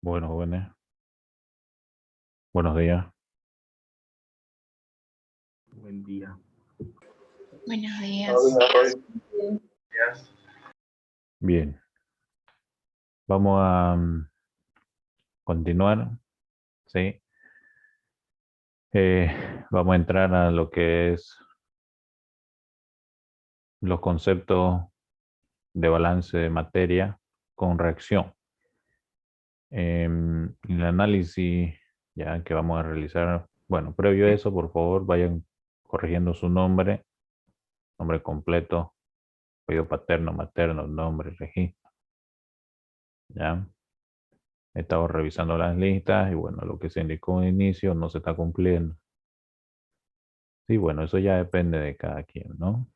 Bueno, jóvenes, buenos días. Buen día. Buenos días. Bien, vamos a continuar, ¿sí? Vamos a entrar a lo que es los conceptos de balance de materia con reacción. El análisis ya que vamos a realizar, bueno, previo a eso, por favor, vayan corrigiendo su nombre completo, apellido paterno, materno, nombre, registro, ¿ya? He estado revisando las listas y bueno, lo que se indicó en inicio no se está cumpliendo. Sí, bueno, eso ya depende de cada quien, ¿no?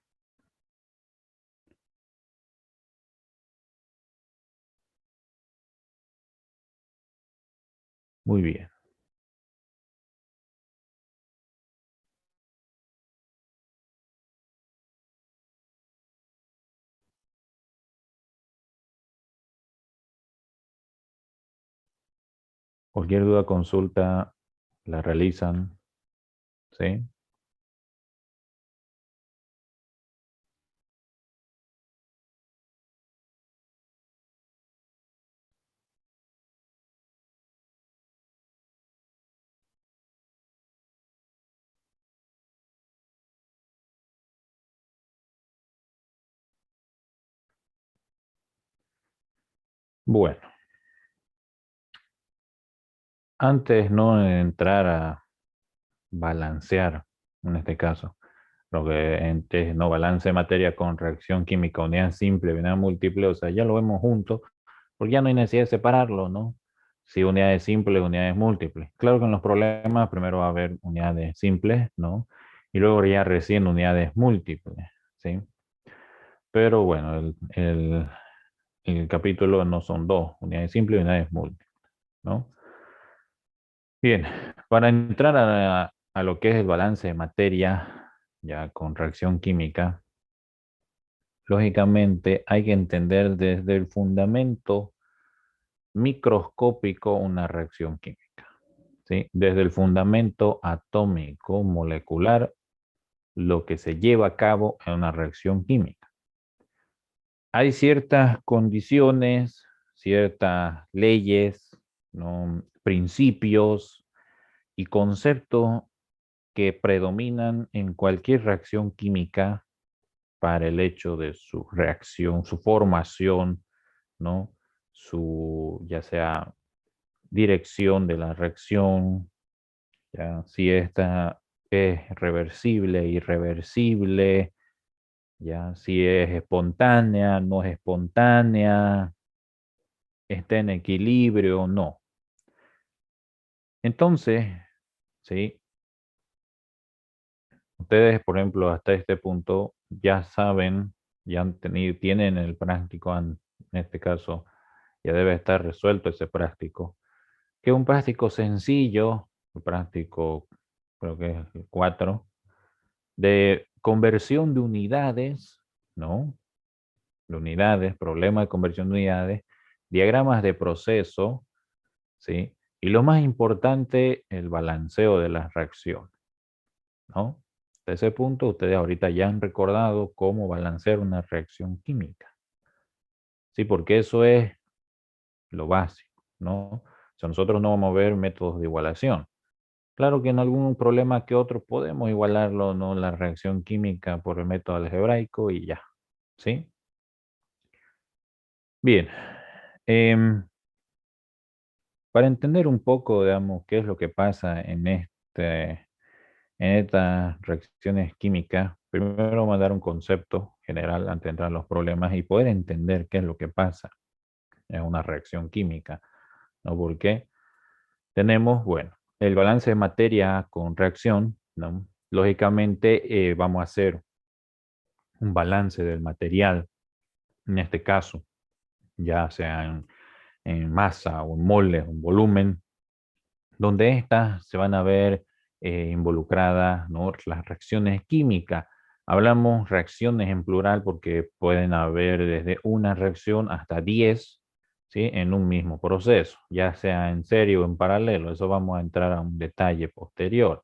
Muy bien. Cualquier duda, consulta, la realizan, ¿sí? Bueno, antes no de entrar a balancear, en este caso, lo que antes no balance materia con reacción química, unidad simple, unidad múltiple, o sea, ya lo vemos juntos, porque ya no hay necesidad de separarlo, ¿no? Si unidades simples, unidades múltiples. Claro que en los problemas primero va a haber unidades simples, ¿no? Y luego ya recién unidades múltiples, ¿sí? Pero bueno, el capítulo no son dos, unidades simples y unidades múltiples, ¿no? Bien, para entrar a lo que es el balance de materia, ya con reacción química, lógicamente hay que entender desde el fundamento microscópico una reacción química, ¿sí? Desde el fundamento atómico molecular, lo que se lleva a cabo en una reacción química. Hay ciertas condiciones, ciertas leyes, ¿no? Principios y conceptos que predominan en cualquier reacción química para el hecho de su reacción, su formación, ¿no? Su, ya sea dirección de la reacción, ya si esta es reversible, irreversible, ya si es espontánea, no es espontánea, está en equilibrio o no. Entonces, ¿sí? Ustedes, por ejemplo, hasta este punto ya saben, ya han tenido, tienen el práctico, en este caso, ya debe estar resuelto ese práctico, que es un práctico sencillo, un práctico, creo que es el 4, de conversión de unidades, ¿no? De unidades, problema de conversión de unidades, diagramas de proceso, ¿sí? Y lo más importante, el balanceo de las reacciones, ¿no? De ese punto, ustedes ahorita ya han recordado cómo balancear una reacción química. Sí, porque eso es lo básico, ¿no? O sea, nosotros no vamos a ver métodos de igualación. Claro que en algún problema que otro podemos igualarlo, ¿no? La reacción química por el método algebraico y ya, ¿sí? Bien. Para entender un poco, digamos, qué es lo que pasa en estas reacciones químicas, primero vamos a dar un concepto general antes de entrar a los problemas y poder entender qué es lo que pasa en una reacción química, ¿no? Porque tenemos, bueno, el balance de materia con reacción, ¿no? Lógicamente vamos a hacer un balance del material, en este caso, ya sea en masa o en moles, en volumen, donde estas se van a ver involucradas, ¿no? Las reacciones químicas. Hablamos reacciones en plural porque pueden haber desde una reacción hasta 10, ¿sí? En un mismo proceso, ya sea en serie o en paralelo. Eso vamos a entrar a un detalle posterior,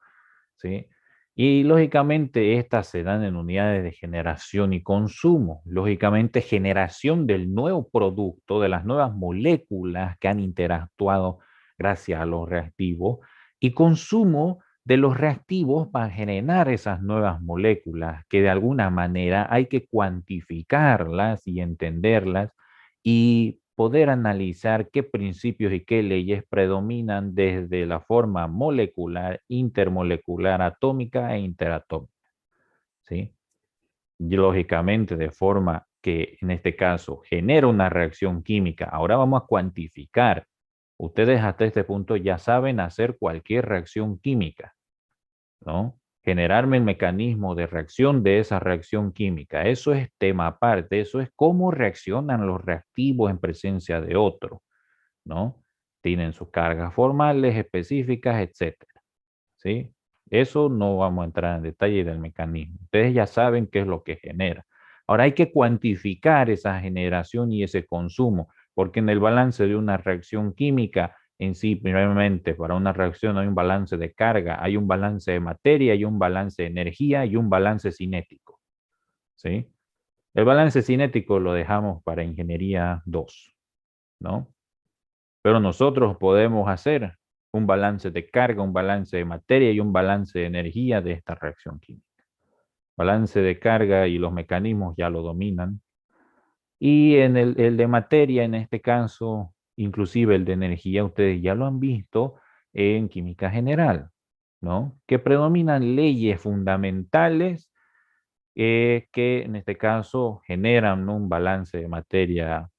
¿sí? Y lógicamente estas se dan en unidades de generación y consumo. Lógicamente generación del nuevo producto, de las nuevas moléculas que han interactuado gracias a los reactivos y consumo de los reactivos para generar esas nuevas moléculas que de alguna manera hay que cuantificarlas y entenderlas y poder analizar qué principios y qué leyes predominan desde la forma molecular, intermolecular, atómica e interatómica, ¿sí? Y lógicamente, de forma que en este caso genera una reacción química. Ahora vamos a cuantificar. Ustedes hasta este punto ya saben hacer cualquier reacción química, ¿no? Generarme el mecanismo de reacción de esa reacción química. Eso es tema aparte, eso es cómo reaccionan los reactivos en presencia de otro, ¿no? Tienen sus cargas formales, específicas, etcétera, ¿sí? Eso no vamos a entrar en detalle del mecanismo. Ustedes ya saben qué es lo que genera. Ahora hay que cuantificar esa generación y ese consumo, porque en el balance de una reacción química en sí, primeramente, para una reacción hay un balance de carga, hay un balance de materia, hay un balance de energía y un balance cinético, ¿sí? El balance cinético lo dejamos para ingeniería 2, ¿no? Pero nosotros podemos hacer un balance de carga, un balance de materia y un balance de energía de esta reacción química. Balance de carga y los mecanismos ya lo dominan. Y en el de materia, en este caso, inclusive el de energía, ustedes ya lo han visto en química general, ¿no? Que predominan leyes fundamentales que en este caso generan, ¿no?, un balance de materia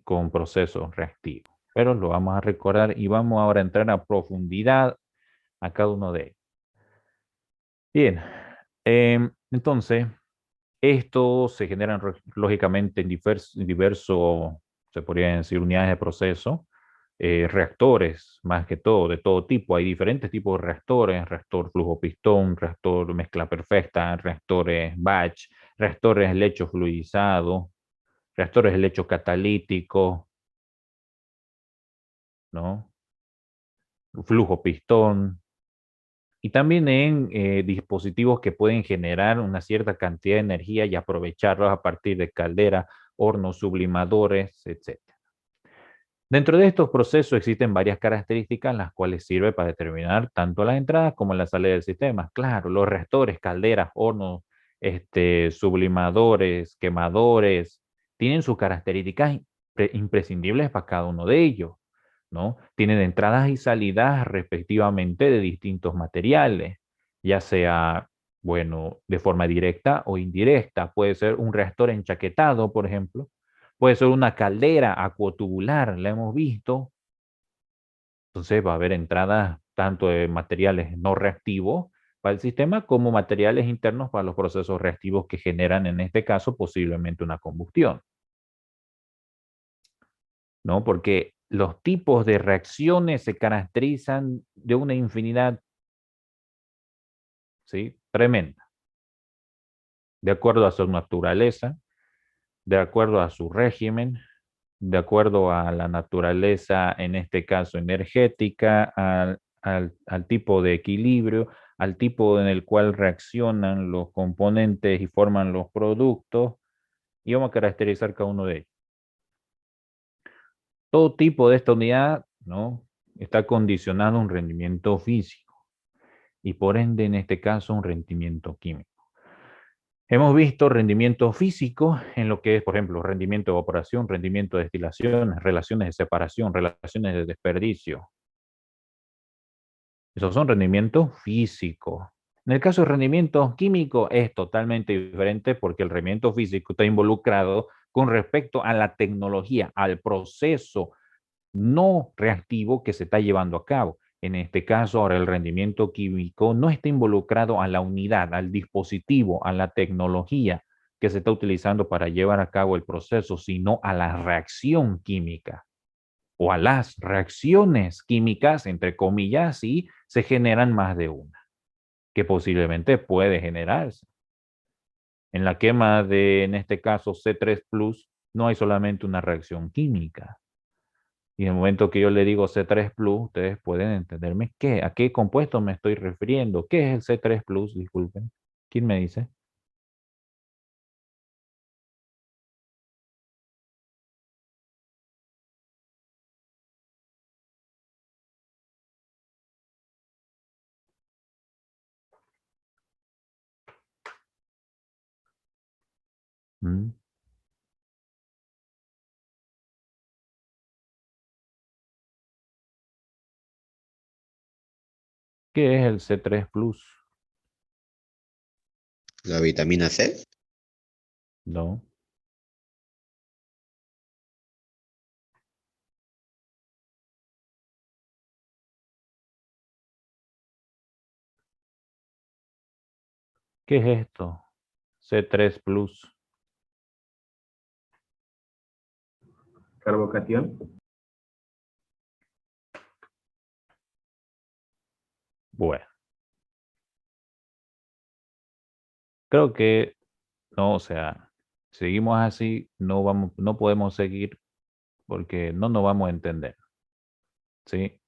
con procesos reactivos. Pero lo vamos a recordar y vamos ahora a entrar a profundidad a cada uno de ellos. Bien, entonces, esto se generan lógicamente en diversos, se podría decir, unidades de proceso, reactores, más que todo, de todo tipo. Hay diferentes tipos de reactores: reactor flujo pistón, reactor mezcla perfecta, reactores batch, reactores lecho fluidizado, reactores lecho catalítico, ¿no? Flujo pistón. Y también en dispositivos que pueden generar una cierta cantidad de energía y aprovecharlos a partir de calderas, hornos, sublimadores, etc. Dentro de estos procesos existen varias características las cuales sirven para determinar tanto las entradas como las salidas del sistema. Claro, los reactores, calderas, hornos, sublimadores, quemadores, tienen sus características imprescindibles para cada uno de ellos, ¿no? Tienen entradas y salidas respectivamente de distintos materiales, ya sea, bueno, de forma directa o indirecta. Puede ser un reactor enchaquetado, por ejemplo. Puede ser una caldera acuotubular, la hemos visto. Entonces va a haber entradas tanto de materiales no reactivos para el sistema como materiales internos para los procesos reactivos que generan, en este caso, posiblemente una combustión, ¿no? Porque los tipos de reacciones se caracterizan de una infinidad, ¿sí?, tremenda, de acuerdo a su naturaleza, de acuerdo a su régimen, de acuerdo a la naturaleza, en este caso energética, al tipo de equilibrio, al tipo en el cual reaccionan los componentes y forman los productos, y vamos a caracterizar cada uno de ellos. Todo tipo de esta unidad, ¿no?, está condicionado a un rendimiento físico y por ende, en este caso, un rendimiento químico. Hemos visto rendimiento físico en lo que es, por ejemplo, rendimiento de evaporación, rendimiento de destilación, relaciones de separación, relaciones de desperdicio. Esos son rendimientos físicos. En el caso de rendimiento químico es totalmente diferente porque el rendimiento físico está involucrado con respecto a la tecnología, al proceso no reactivo que se está llevando a cabo. En este caso, ahora el rendimiento químico no está involucrado a la unidad, al dispositivo, a la tecnología que se está utilizando para llevar a cabo el proceso, sino a la reacción química o a las reacciones químicas, entre comillas, si se generan más de una, que posiblemente puede generarse. En la quema de, en este caso, C3+, no hay solamente una reacción química, Y en el momento que yo le digo C3 Plus, ustedes pueden entenderme a qué compuesto me estoy refiriendo. ¿Qué es el C3 Plus? Disculpen. ¿Quién me dice? ¿Mm? ¿Qué es el C3 Plus? La vitamina C. No. ¿Qué es esto? C3 Plus. Carbocatión. Bueno, creo que no, o sea, seguimos así, no podemos seguir porque no nos vamos a entender. ¿Sí? Et-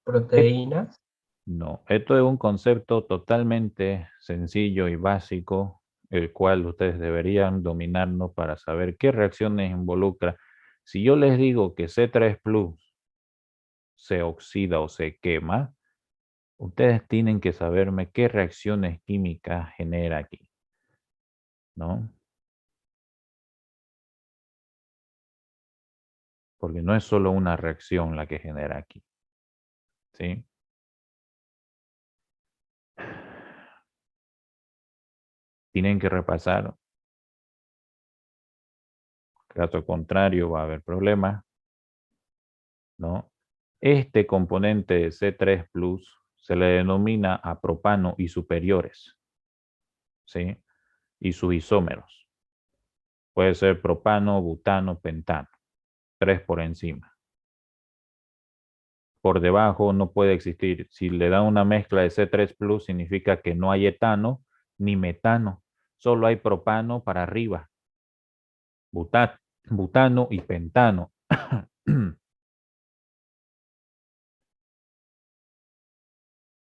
Proteínas. No, esto es un concepto totalmente sencillo y básico, el cual ustedes deberían dominarnos para saber qué reacciones involucra. Si yo les digo que C3 Plus se oxida o se quema, ustedes tienen que saberme qué reacciones químicas genera aquí, ¿no? Porque no es solo una reacción la que genera aquí, ¿sí? Tienen que repasar, caso contrario va a haber problemas, ¿no? Este componente de C3 Plus se le denomina a propano y superiores, ¿sí? Y sus isómeros. Puede ser propano, butano, pentano, 3 por encima. Por debajo no puede existir. Si le da una mezcla de C3 Plus, significa que no hay etano ni metano. Solo hay propano para arriba, butano y pentano.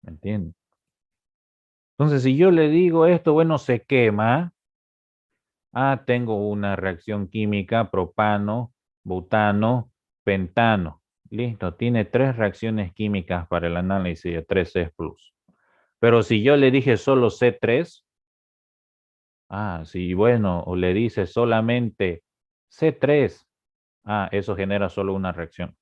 ¿Me entienden? Entonces, si yo le digo esto, bueno, se quema. Ah, tengo una reacción química, propano, butano, pentano. Listo, tiene 3 reacciones químicas para el análisis de 3C plus. Pero si yo le dije solo C3, sí, bueno, o le dice solamente C3, eso genera solo una reacción.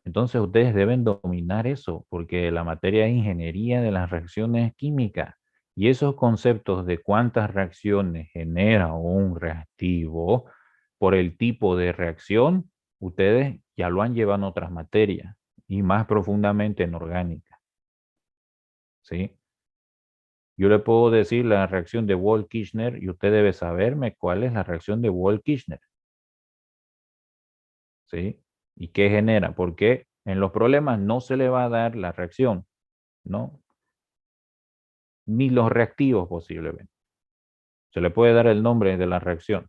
Entonces ustedes deben dominar eso, porque la materia es ingeniería de las reacciones químicas. Y esos conceptos de cuántas reacciones genera un reactivo por el tipo de reacción, ustedes ya lo han llevado en otras materias y más profundamente en orgánica. ¿Sí? Yo le puedo decir la reacción de Wolff-Kirchner y usted debe saberme cuál es la reacción de Wolff-Kirchner. ¿Sí? ¿Y qué genera? Porque en los problemas no se le va a dar la reacción, ¿no? Ni los reactivos posiblemente. Se le puede dar el nombre de la reacción,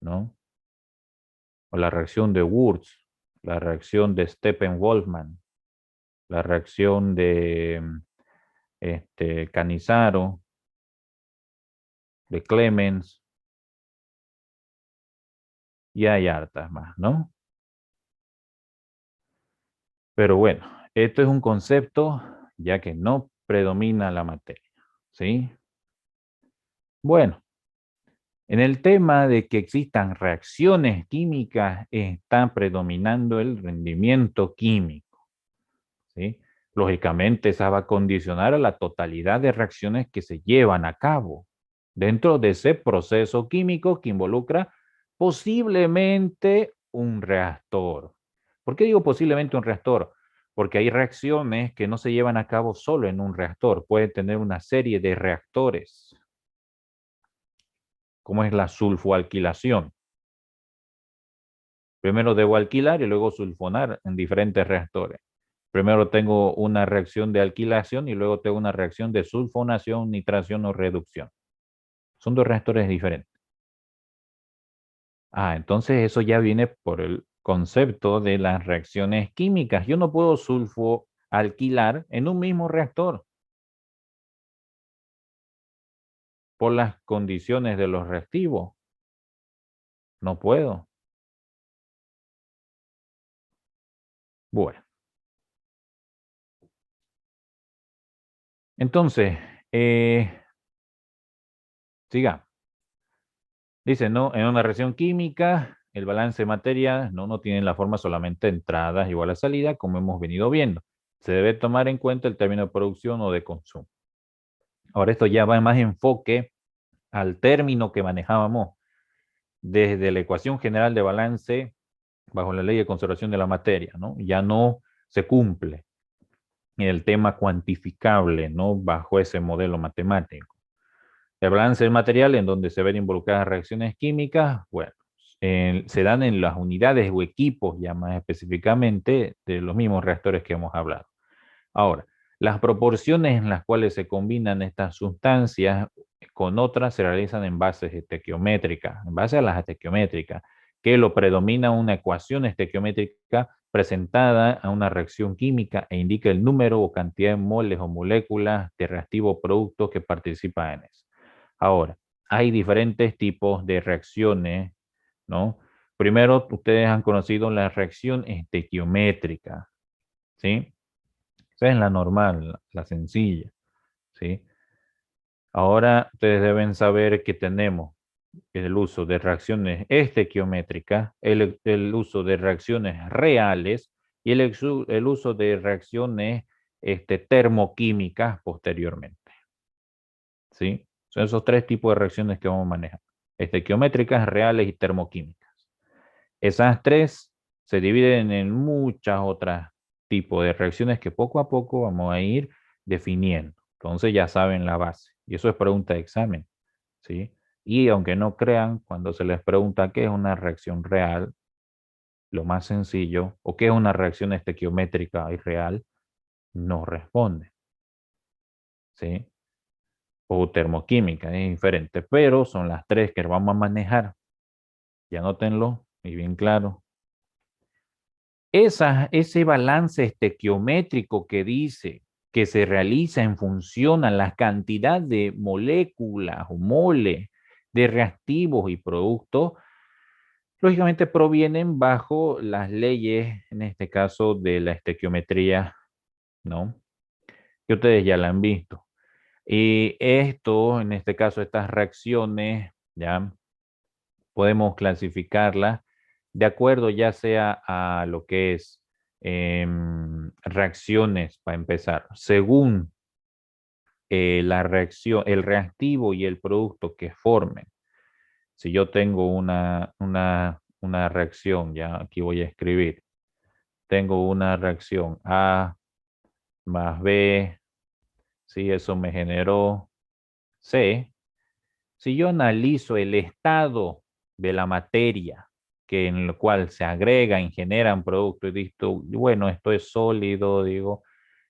¿no? O la reacción de Wurtz, la reacción de Stephen-Wolfman, la reacción de Cannizzaro, de Clemens, y hay hartas más, ¿no? Pero bueno, esto es un concepto ya que no predomina la materia, ¿sí? Bueno, en el tema de que existan reacciones químicas, está predominando el rendimiento químico, ¿sí? Lógicamente, esa va a condicionar a la totalidad de reacciones que se llevan a cabo dentro de ese proceso químico que involucra posiblemente un reactor. ¿Por qué digo posiblemente un reactor? Porque hay reacciones que no se llevan a cabo solo en un reactor, puede tener una serie de reactores, como es la sulfoalquilación. Primero debo alquilar y luego sulfonar en diferentes reactores. Primero tengo una reacción de alquilación y luego tengo una reacción de sulfonación, nitración o reducción. Son 2 reactores diferentes. Entonces eso ya viene por el concepto de las reacciones químicas. Yo no puedo sulfoalquilar en un mismo reactor por las condiciones de los reactivos. No puedo. Bueno, entonces, siga. Dice, no, en una reacción química, el balance de materia no tiene la forma solamente entradas igual a salida, como hemos venido viendo. Se debe tomar en cuenta el término de producción o de consumo. Ahora esto ya va más enfoque al término que manejábamos desde la ecuación general de balance bajo la ley de conservación de la materia, ¿no? Ya no se cumple el tema cuantificable, ¿no? Bajo ese modelo matemático. El balance del material en donde se ven involucradas reacciones químicas, bueno, se dan en las unidades o equipos, ya más específicamente, de los mismos reactores que hemos hablado. Ahora, las proporciones en las cuales se combinan estas sustancias con otras se realizan en bases estequiométricas, en base a las estequiométricas, que lo predomina una ecuación estequiométrica presentada a una reacción química e indica el número o cantidad de moles o moléculas de reactivo producto que participa en eso. Ahora, hay diferentes tipos de reacciones, ¿no? Primero, ustedes han conocido la reacción estequiométrica, ¿sí? Esa es la normal, la sencilla, ¿sí? Ahora ustedes deben saber que tenemos el uso de reacciones estequiométricas, el uso de reacciones reales y el uso de reacciones termoquímicas posteriormente, ¿sí? Son esos tres tipos de reacciones que vamos a manejar: estequiométricas, reales y termoquímicas. Esas tres se dividen en muchas otras tipos de reacciones que poco a poco vamos a ir definiendo. Entonces ya saben la base. Y eso es pregunta de examen, ¿sí? Y aunque no crean, cuando se les pregunta qué es una reacción real, lo más sencillo, o qué es una reacción estequiométrica y real, no responde, ¿sí? O termoquímica, es diferente, pero son las tres que vamos a manejar. Y anótenlo, y bien claro. Ese balance estequiométrico que dice que se realiza en función a la cantidad de moléculas o moles de reactivos y productos, lógicamente provienen bajo las leyes, en este caso de la estequiometría, ¿no? Que ustedes ya la han visto. Y esto, en este caso, estas reacciones, ya podemos clasificarlas de acuerdo ya sea a lo que es reacciones, para empezar, según la reacción, el reactivo y el producto que formen. Si yo tengo una reacción, ya aquí voy a escribir, tengo una reacción A más B, si eso me generó C. Si yo analizo el estado de la materia que en el cual se agregan y generan productos, y digo, bueno, esto es sólido, digo,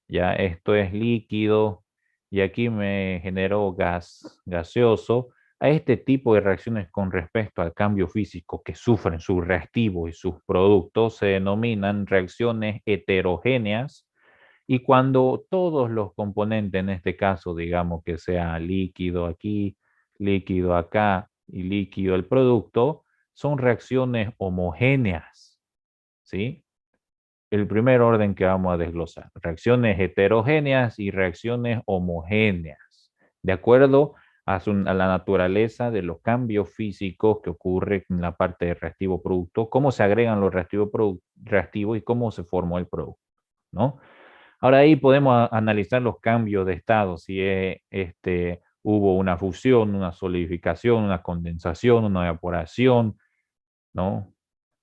ya esto es líquido, y aquí me generó gas gaseoso. A este tipo de reacciones con respecto al cambio físico que sufren sus reactivos y sus productos se denominan reacciones heterogéneas, y cuando todos los componentes, en este caso, digamos que sea líquido aquí, líquido acá y líquido el producto, son reacciones homogéneas, ¿sí? El primer orden que vamos a desglosar: reacciones heterogéneas y reacciones homogéneas, de acuerdo a la naturaleza de los cambios físicos que ocurren en la parte de reactivo-producto, cómo se agregan los reactivos y cómo se formó el producto, ¿no? Ahora ahí podemos analizar los cambios de estado, si hubo una fusión, una solidificación, una condensación, una evaporación, ¿no?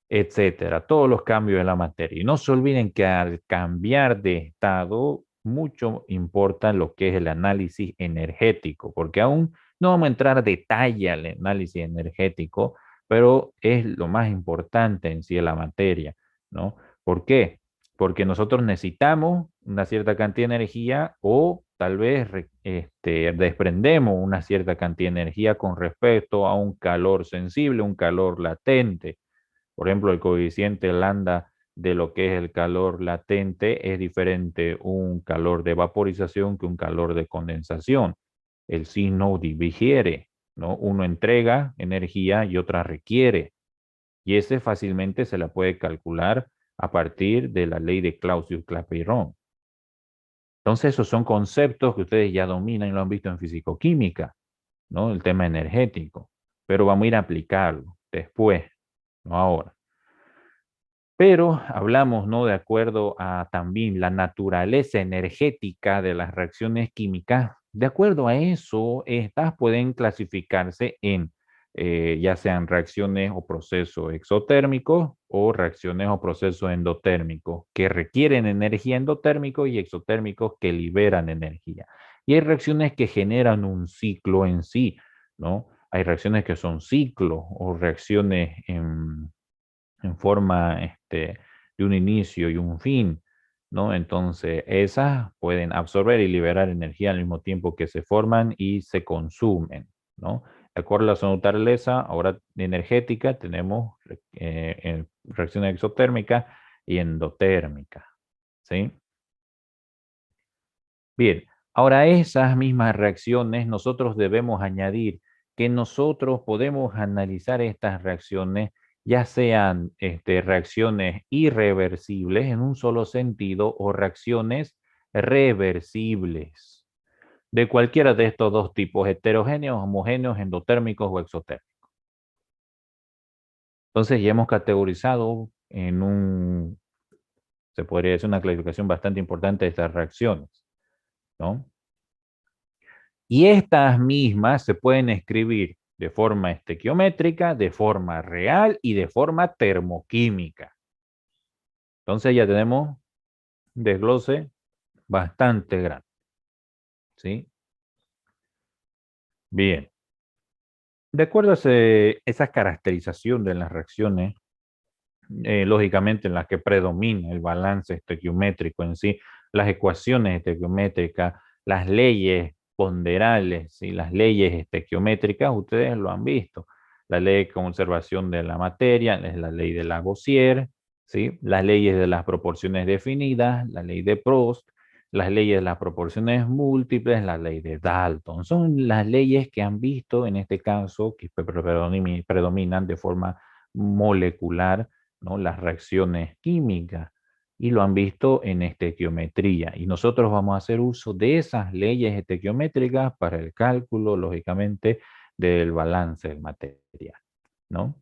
Etcétera, todos los cambios de la materia. Y no se olviden que al cambiar de estado, mucho importa lo que es el análisis energético, porque aún no vamos a entrar a detalle al análisis energético, pero es lo más importante en sí de la materia, ¿no? ¿Por qué? Porque nosotros necesitamos una cierta cantidad de energía o tal vez desprendemos una cierta cantidad de energía con respecto a un calor sensible, un calor latente. Por ejemplo, el coeficiente lambda de lo que es el calor latente es diferente un calor de vaporización que un calor de condensación. El signo difiere, ¿no? Uno entrega energía y otra requiere. Y ese fácilmente se la puede calcular a partir de la ley de Clausius-Clapeyron. Entonces, esos son conceptos que ustedes ya dominan y lo han visto en fisicoquímica, ¿no? El tema energético. Pero vamos a ir a aplicarlo después, no ahora. Pero hablamos, ¿no? De acuerdo a también la naturaleza energética de las reacciones químicas. De acuerdo a eso, estas pueden clasificarse en ya sean reacciones o procesos exotérmicos o reacciones o procesos endotérmicos que requieren energía endotérmico y exotérmicos que liberan energía. Y hay reacciones que generan un ciclo en sí, ¿no? Hay reacciones que son ciclos o reacciones en forma de un inicio y un fin, ¿no? Entonces, esas pueden absorber y liberar energía al mismo tiempo que se forman y se consumen, ¿no? De acuerdo a su naturaleza, ahora energética, tenemos reacciones exotérmicas y endotérmicas, ¿sí? Bien, ahora esas mismas reacciones nosotros debemos añadir que nosotros podemos analizar estas reacciones, ya sean reacciones irreversibles en un solo sentido o reacciones reversibles de cualquiera de estos dos tipos, heterogéneos, homogéneos, endotérmicos o exotérmicos. Entonces ya hemos categorizado en se podría decir una clasificación bastante importante de estas reacciones, ¿no? Y estas mismas se pueden escribir de forma estequiométrica, de forma real y de forma termoquímica. Entonces ya tenemos un desglose bastante grande, ¿sí? Bien. De acuerdo a esa caracterización de las reacciones, lógicamente en las que predomina el balance estequiométrico en sí, las ecuaciones estequiométricas, las leyes ponderales y las leyes estequiométricas, ustedes lo han visto. La ley de conservación de la materia es la ley de Lavoisier, ¿sí? Las leyes de las proporciones definidas, la ley de Prost, las leyes de las proporciones múltiples, la ley de Dalton. Son las leyes que han visto en este caso que predominan de forma molecular, ¿no? Las reacciones químicas y lo han visto en estequiometría. Y nosotros vamos a hacer uso de esas leyes estequiométricas para el cálculo, lógicamente, del balance del material, ¿no?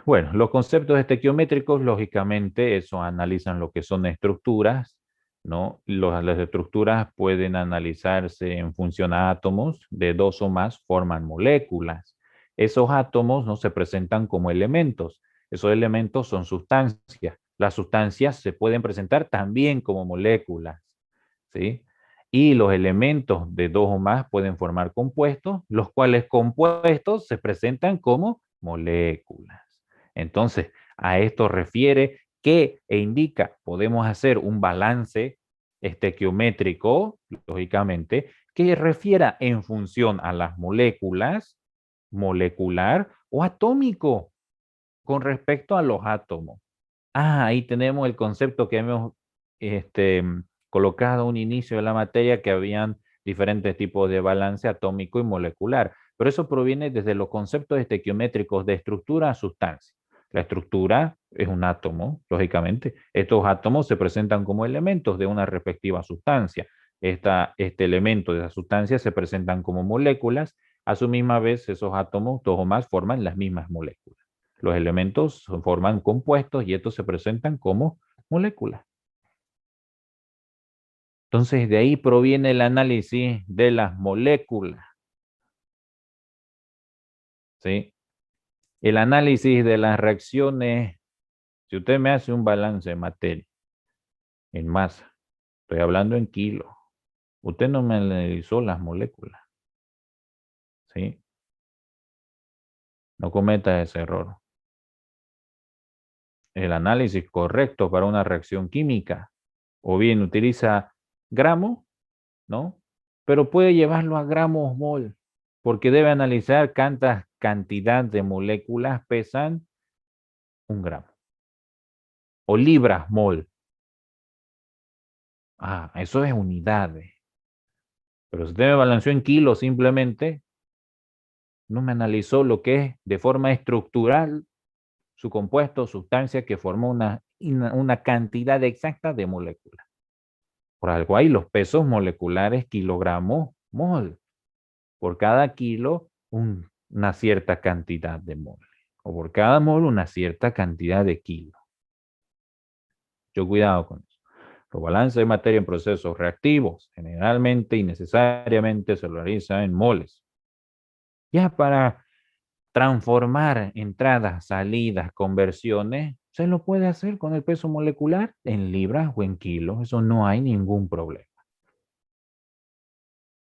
Bueno, los conceptos estequiométricos, lógicamente, eso analizan lo que son estructuras, ¿no? Las estructuras pueden analizarse en función a átomos, de dos o más forman moléculas. Esos átomos no se presentan como elementos, esos elementos son sustancias. Las sustancias se pueden presentar también como moléculas, ¿sí? Y los elementos de dos o más pueden formar compuestos, los cuales compuestos se presentan como moléculas. Entonces, a esto refiere que e indica, podemos hacer un balance estequiométrico, lógicamente, que refiera en función a las moléculas, molecular o atómico, con respecto a los átomos. Ahí tenemos el concepto que hemos este, colocado a un inicio de la materia, que habían diferentes tipos de balance atómico y molecular. Pero eso proviene desde los conceptos estequiométricos de estructura a sustancia. La estructura es un átomo, lógicamente. Estos átomos se presentan como elementos de una respectiva sustancia. Este elemento de esa sustancia se presentan como moléculas. A su misma vez, esos átomos, dos o más, forman las mismas moléculas. Los elementos forman compuestos y estos se presentan como moléculas. Entonces, de ahí proviene el análisis de las moléculas, ¿sí? El análisis de las reacciones, si usted me hace un balance de materia en masa, estoy hablando en kilos, usted no me analizó las moléculas, ¿sí? No cometa ese error. El análisis correcto para una reacción química, o bien utiliza gramos, ¿no? Pero puede llevarlo a gramos mol, porque debe analizar cuántas cantidad de moléculas pesan 1 gramo. O libras mol. Ah, eso es unidades. Pero si usted me balanceó en kilos simplemente, no me analizó lo que es de forma estructural su compuesto o sustancia que formó una cantidad exacta de moléculas. Por algo hay los pesos moleculares kilogramos mol. Por cada kilo, una cierta cantidad de mol. O por cada mol, una cierta cantidad de kilos. Yo cuidado con eso. Los balances de materia en procesos reactivos generalmente y necesariamente se realizan en moles. Ya para transformar entradas, salidas, conversiones, se lo puede hacer con el peso molecular en libras o en kilos. Eso no hay ningún problema.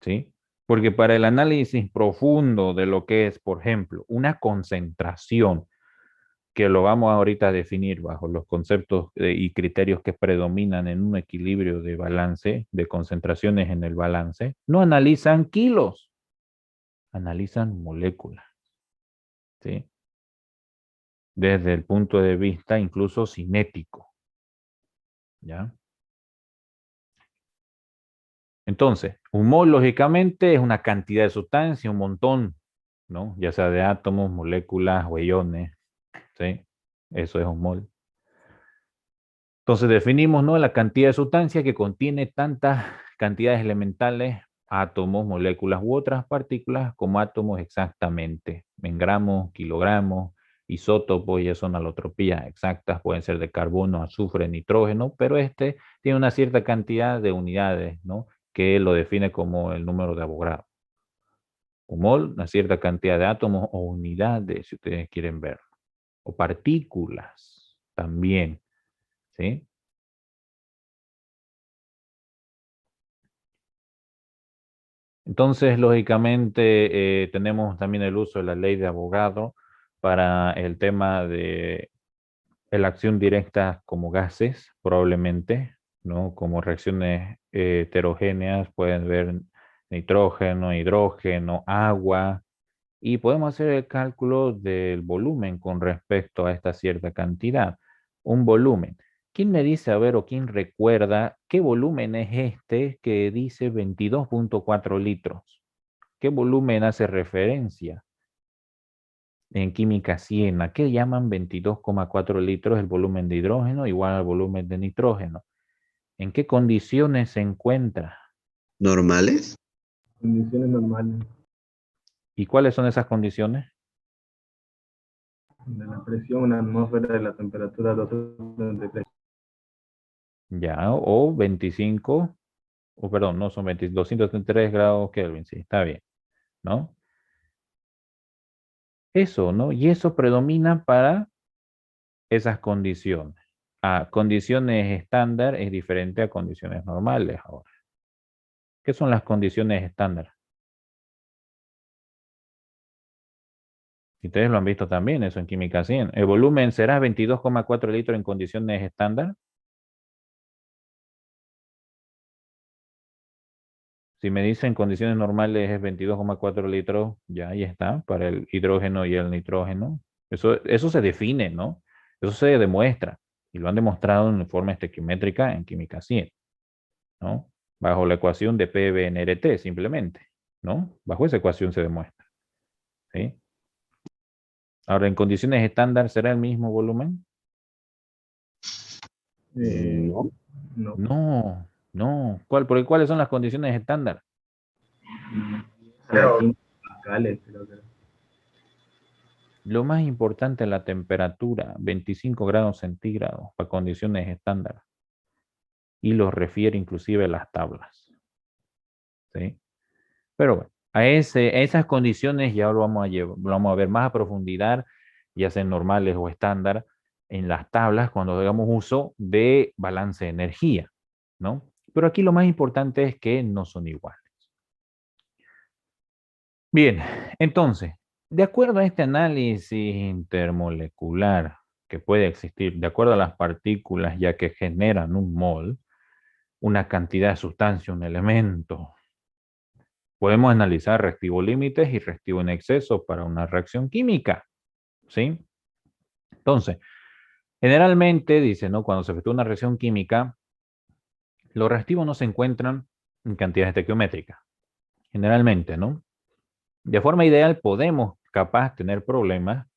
¿Sí? Porque para el análisis profundo de lo que es, por ejemplo, una concentración, que lo vamos ahorita a definir bajo los conceptos y criterios que predominan en un equilibrio de balance, de concentraciones en el balance, no analizan kilos, analizan moléculas. ¿Sí? Desde el punto de vista incluso cinético. ¿Ya? Entonces, un mol lógicamente es una cantidad de sustancia, un montón, ¿no? Ya sea de átomos, moléculas o iones, ¿sí? Eso es un mol. Entonces definimos, ¿no?, la cantidad de sustancia que contiene tantas cantidades elementales, átomos, moléculas u otras partículas como átomos exactamente, en gramos, kilogramos, isótopos, ya son alotropías exactas, pueden ser de carbono, azufre, nitrógeno, pero este tiene una cierta cantidad de unidades, ¿no?, que lo define como el número de Avogadro. Un mol, una cierta cantidad de átomos o unidades, si ustedes quieren ver, o partículas también, ¿sí? Entonces, lógicamente, tenemos también el uso de la ley de Avogadro para el tema de la acción directa como gases, probablemente, ¿no? Como reacciones heterogéneas, pueden ver nitrógeno, hidrógeno, agua, y podemos hacer el cálculo del volumen con respecto a esta cierta cantidad. Un volumen. ¿Quién me dice, a ver, o quién recuerda qué volumen es este que dice 22.4 litros? ¿Qué volumen hace referencia? En química 100, ¿a qué llaman 22,4 litros el volumen de hidrógeno igual al volumen de nitrógeno? ¿En qué condiciones se encuentra? ¿Normales? Condiciones normales ¿Y cuáles son esas condiciones? de la presión en la atmósfera, de la temperatura 233. Ya, o 25, o perdón, no son 20, 233 grados Kelvin, sí, está bien, ¿no? Eso, ¿no? Y eso predomina para esas condiciones. A condiciones estándar es diferente a condiciones normales ahora. ¿Qué son las condiciones estándar? Y ustedes lo han visto también, eso en química 100. ¿El volumen será 22,4 litros en condiciones estándar? Si me dicen condiciones normales es 22,4 litros, ya ahí está, para el hidrógeno y el nitrógeno. Eso se define, ¿no? Eso se demuestra. Y lo han demostrado en forma estequiométrica en química 100, ¿no? Bajo la ecuación de PBNRT, simplemente, ¿no? Bajo esa ecuación se demuestra, ¿sí? Ahora, en condiciones estándar, ¿será el mismo volumen? No. No. No, no. ¿Cuáles son las condiciones estándar? Locales, creo que. Lo más importante es la temperatura, 25 grados centígrados para condiciones estándar. Y los refiere inclusive las tablas, ¿sí? Pero bueno, a esas condiciones ya lo vamos a ver más a profundidad, ya sean normales o estándar, en las tablas cuando hagamos uso de balance de energía, ¿no? Pero aquí lo más importante es que no son iguales. Bien, entonces, de acuerdo a este análisis intermolecular que puede existir, de acuerdo a las partículas ya que generan un mol, una cantidad de sustancia, un elemento. Podemos analizar reactivo límites y reactivo en exceso para una reacción química, ¿sí? Entonces, generalmente dice, ¿no? Cuando se efectúa una reacción química, los reactivos no se encuentran en cantidades estequiométricas, generalmente, ¿no? De forma ideal podemos capaz tener problemas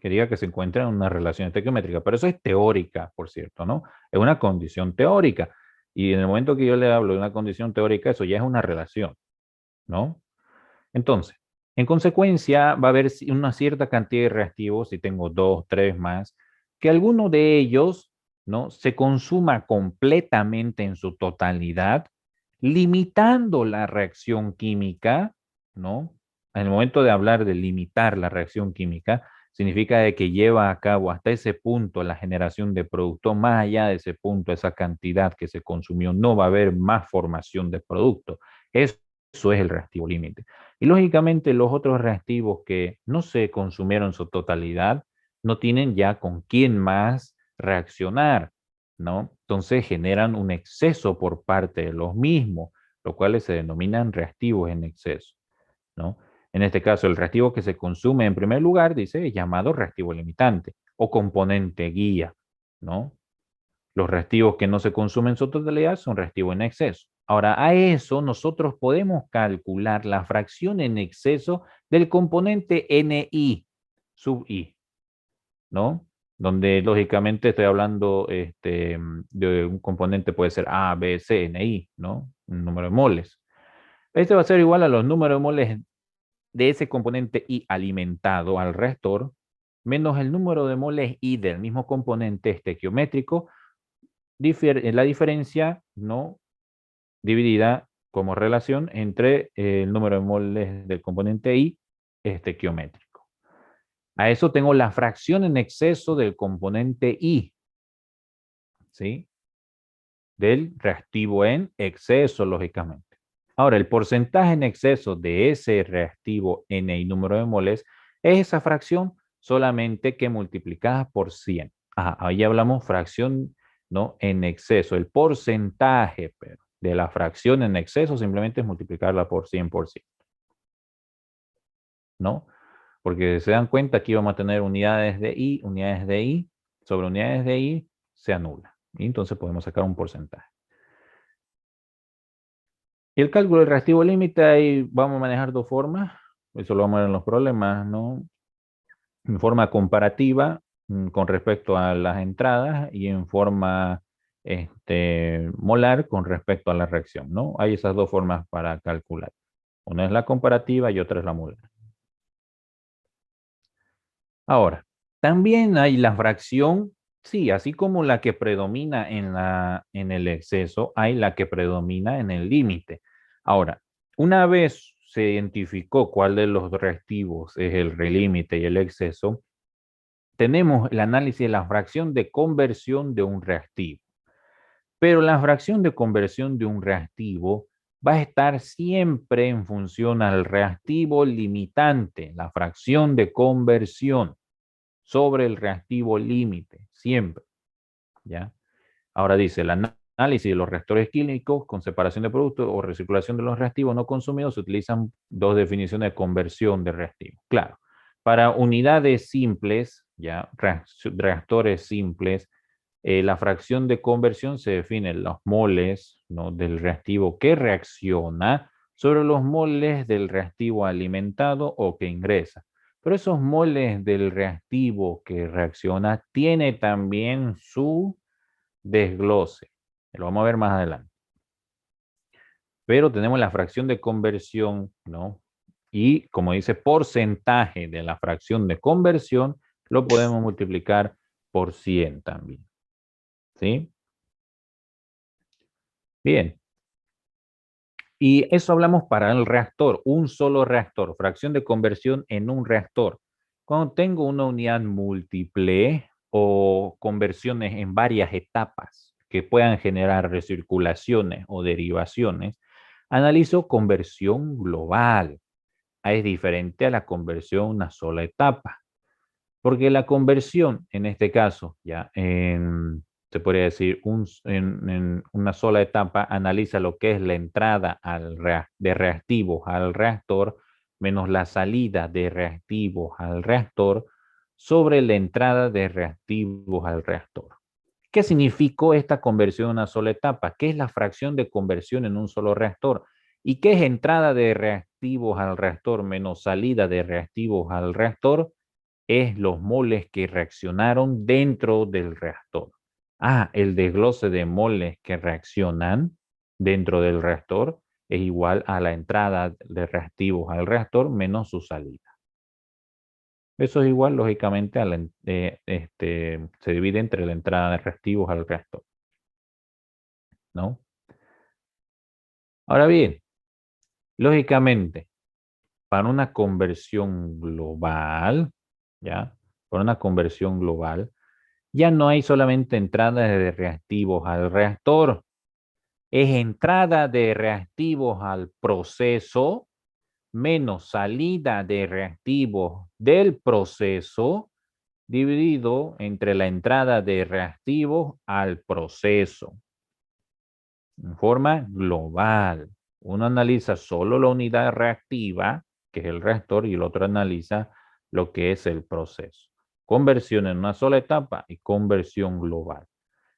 que diga que se encuentran en una relación estequiométrica, pero eso es teórica, por cierto, ¿no? Es una condición teórica. Y en el momento que yo le hablo de una condición teórica, eso ya es una relación, ¿no? Entonces, en consecuencia, va a haber una cierta cantidad de reactivos, si tengo 2, 3 más, que alguno de ellos, ¿no? Se consuma completamente en su totalidad, limitando la reacción química, ¿no? En el momento de hablar de limitar la reacción química, significa de que lleva a cabo hasta ese punto la generación de producto, más allá de ese punto, esa cantidad que se consumió, no va a haber más formación de producto. Eso es el reactivo límite. Y lógicamente los otros reactivos que no se consumieron en su totalidad no tienen ya con quién más reaccionar, ¿no? Entonces generan un exceso por parte de los mismos, los cuales se denominan reactivos en exceso, ¿no? En este caso, el reactivo que se consume en primer lugar, dice, es llamado reactivo limitante o componente guía, ¿no? Los reactivos que no se consumen en su totalidad son reactivos en exceso. Ahora, a eso nosotros podemos calcular la fracción en exceso del componente Ni sub I, ¿no? Donde lógicamente estoy hablando de un componente, puede ser A, B, C, Ni, ¿no? Un número de moles. Este va a ser igual a los números de moles de ese componente I alimentado al reactor, menos el número de moles I del mismo componente estequiométrico, la diferencia, ¿no? Dividida como relación entre el número de moles del componente I estequiométrico. A eso tengo la fracción en exceso del componente I, ¿sí? Del reactivo en exceso, lógicamente. Ahora, el porcentaje en exceso de ese reactivo Ni número de moles es esa fracción solamente que multiplicada por 100. Ajá, ahí hablamos fracción, ¿no? En exceso. El porcentaje de la fracción en exceso simplemente es multiplicarla por 100%, ¿no? Porque se dan cuenta aquí vamos a tener unidades de I sobre unidades de I se anula. Y entonces podemos sacar un porcentaje. Y el cálculo del reactivo límite, ahí vamos a manejar dos formas. Eso lo vamos a ver en los problemas, ¿no? En forma comparativa con respecto a las entradas y en forma molar con respecto a la reacción, ¿no? Hay esas dos formas para calcular. Una es la comparativa y otra es la molar. Ahora, también hay la fracción, sí, así como la que predomina en el exceso, hay la que predomina en el límite. Ahora, una vez se identificó cuál de los reactivos es el relímite y el exceso, tenemos el análisis de la fracción de conversión de un reactivo. Pero la fracción de conversión de un reactivo va a estar siempre en función al reactivo limitante, la fracción de conversión sobre el reactivo límite, siempre, ¿ya? Ahora dice, el análisis de los reactores químicos con separación de productos o recirculación de los reactivos no consumidos, se utilizan dos definiciones de conversión de reactivos. Claro, para unidades simples, ¿ya? Reactores simples, la fracción de conversión se define en los moles, ¿no? Del reactivo que reacciona sobre los moles del reactivo alimentado o que ingresa. Pero esos moles del reactivo que reacciona tiene también su desglose. Lo vamos a ver más adelante. Pero tenemos la fracción de conversión, ¿no? Y como dice porcentaje de la fracción de conversión, lo podemos multiplicar por 100 también. ¿Sí? Bien. Y eso hablamos para el reactor, un solo reactor, fracción de conversión en un reactor. Cuando tengo una unidad múltiple o conversiones en varias etapas que puedan generar recirculaciones o derivaciones, analizo conversión global. Es diferente a la conversión una sola etapa. Porque la conversión, en este caso, ya en se podría decir, en una sola etapa analiza lo que es la entrada de reactivos al reactor menos la salida de reactivos al reactor sobre la entrada de reactivos al reactor. ¿Qué significó esta conversión en una sola etapa? ¿Qué es la fracción de conversión en un solo reactor? ¿Y qué es entrada de reactivos al reactor menos salida de reactivos al reactor? Es los moles que reaccionaron dentro del reactor. El desglose de moles que reaccionan dentro del reactor es igual a la entrada de reactivos al reactor menos su salida. Eso es igual, lógicamente, se divide entre la entrada de reactivos al reactor, ¿no? Ahora bien, lógicamente, para una conversión global, ¿ya? Para una conversión global, ya no hay solamente entrada de reactivos al reactor, es entrada de reactivos al proceso menos salida de reactivos del proceso dividido entre la entrada de reactivos al proceso. En forma global. Uno analiza solo la unidad reactiva, que es el reactor, y el otro analiza lo que es el proceso. Conversión en una sola etapa y conversión global.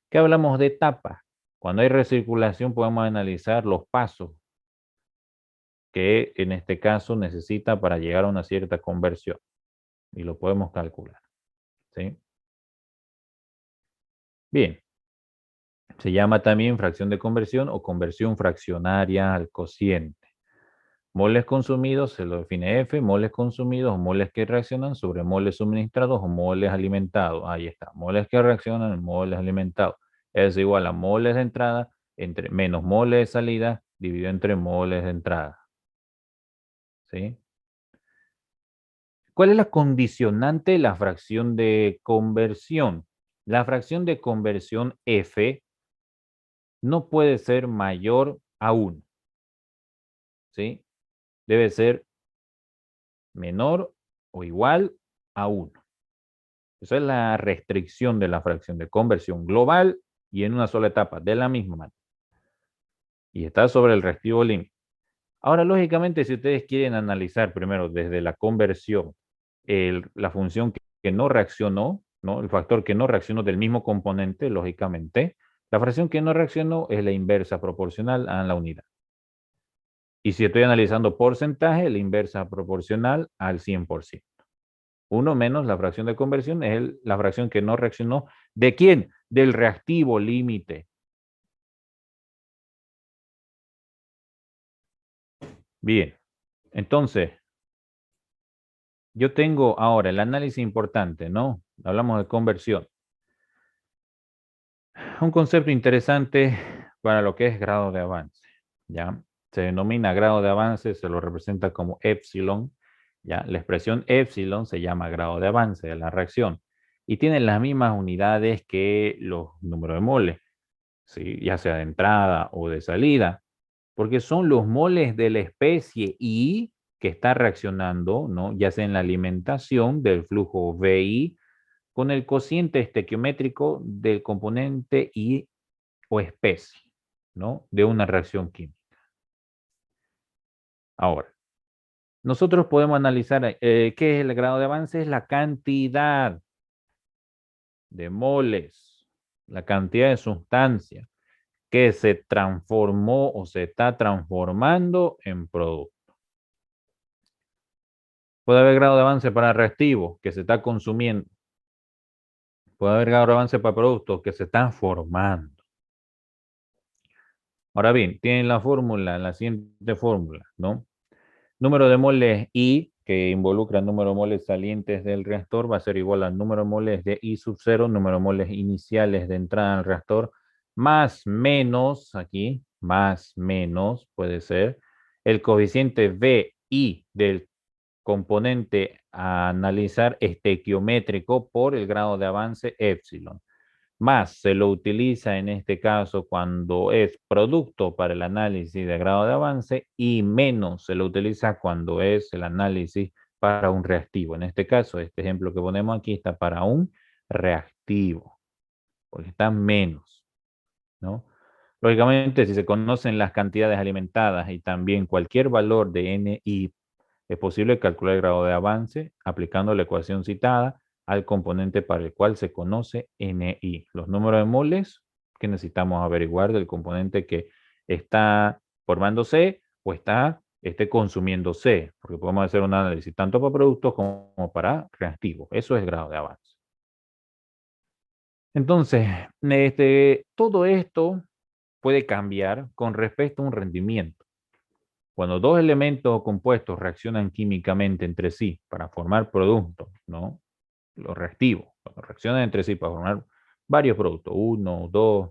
¿Qué hablamos de etapas? Cuando hay recirculación podemos analizar los pasos que en este caso necesita para llegar a una cierta conversión. Y lo podemos calcular. ¿Sí? Bien. Se llama también fracción de conversión o conversión fraccionaria al cociente. Moles consumidos se lo define F, moles consumidos o moles que reaccionan sobre moles suministrados o moles alimentados. Ahí está, moles que reaccionan, moles alimentados. Es igual a moles de entrada entre menos moles de salida dividido entre moles de entrada. ¿Sí? ¿Cuál es la condicionante de la fracción de conversión? La fracción de conversión F no puede ser mayor a 1. ¿Sí? Debe ser menor o igual a 1. Esa es la restricción de la fracción de conversión global y en una sola etapa, de la misma manera. Y está sobre el reactivo límite. Ahora, lógicamente, si ustedes quieren analizar primero desde la conversión, la función que no reaccionó, ¿no? El factor que no reaccionó del mismo componente, lógicamente, la fracción que no reaccionó es la inversa proporcional a la unidad. Y si estoy analizando porcentaje, la inversa proporcional al 100%. 1 menos la fracción de conversión es la fracción que no reaccionó. ¿De quién? Del reactivo límite. Bien. Entonces, yo tengo ahora el análisis importante, ¿no? Hablamos de conversión. Un concepto interesante para lo que es grado de avance, ¿ya? Se denomina grado de avance, se lo representa como epsilon, ¿ya? La expresión epsilon se llama grado de avance de la reacción y tiene las mismas unidades que los números de moles, ¿sí? Ya sea de entrada o de salida, porque son los moles de la especie I que está reaccionando, ¿no? Ya sea en la alimentación del flujo VI con el cociente estequiométrico del componente I o especie, ¿no? De una reacción química. Ahora, nosotros podemos analizar qué es el grado de avance, es la cantidad de moles, la cantidad de sustancia que se transformó o se está transformando en producto. Puede haber grado de avance para reactivos que se está consumiendo. Puede haber grado de avance para productos que se están formando. Ahora bien, tienen la fórmula, la siguiente fórmula, ¿no? Número de moles I, que involucra el número de moles salientes del reactor, va a ser igual al número de moles de I sub 0, número de moles iniciales de entrada al reactor, más menos, aquí, más menos, puede ser, el coeficiente VI del componente a analizar estequiométrico por el grado de avance epsilon. Más se lo utiliza en este caso cuando es producto para el análisis de grado de avance y menos se lo utiliza cuando es el análisis para un reactivo. En este caso, este ejemplo que ponemos aquí está para un reactivo. porque está menos, ¿no? Lógicamente, si se conocen las cantidades alimentadas y también cualquier valor de NI, es posible calcular el grado de avance aplicando la ecuación citada al componente para el cual se conoce NI. Los números de moles que necesitamos averiguar del componente que está formándose o está consumiéndose, porque podemos hacer un análisis tanto para productos como para reactivos. Eso es grado de avance. Entonces, todo esto puede cambiar con respecto a un rendimiento. Cuando dos elementos o compuestos reaccionan químicamente entre sí para formar productos, ¿no? Los reactivos, cuando reaccionan entre sí para formar varios productos, uno, dos,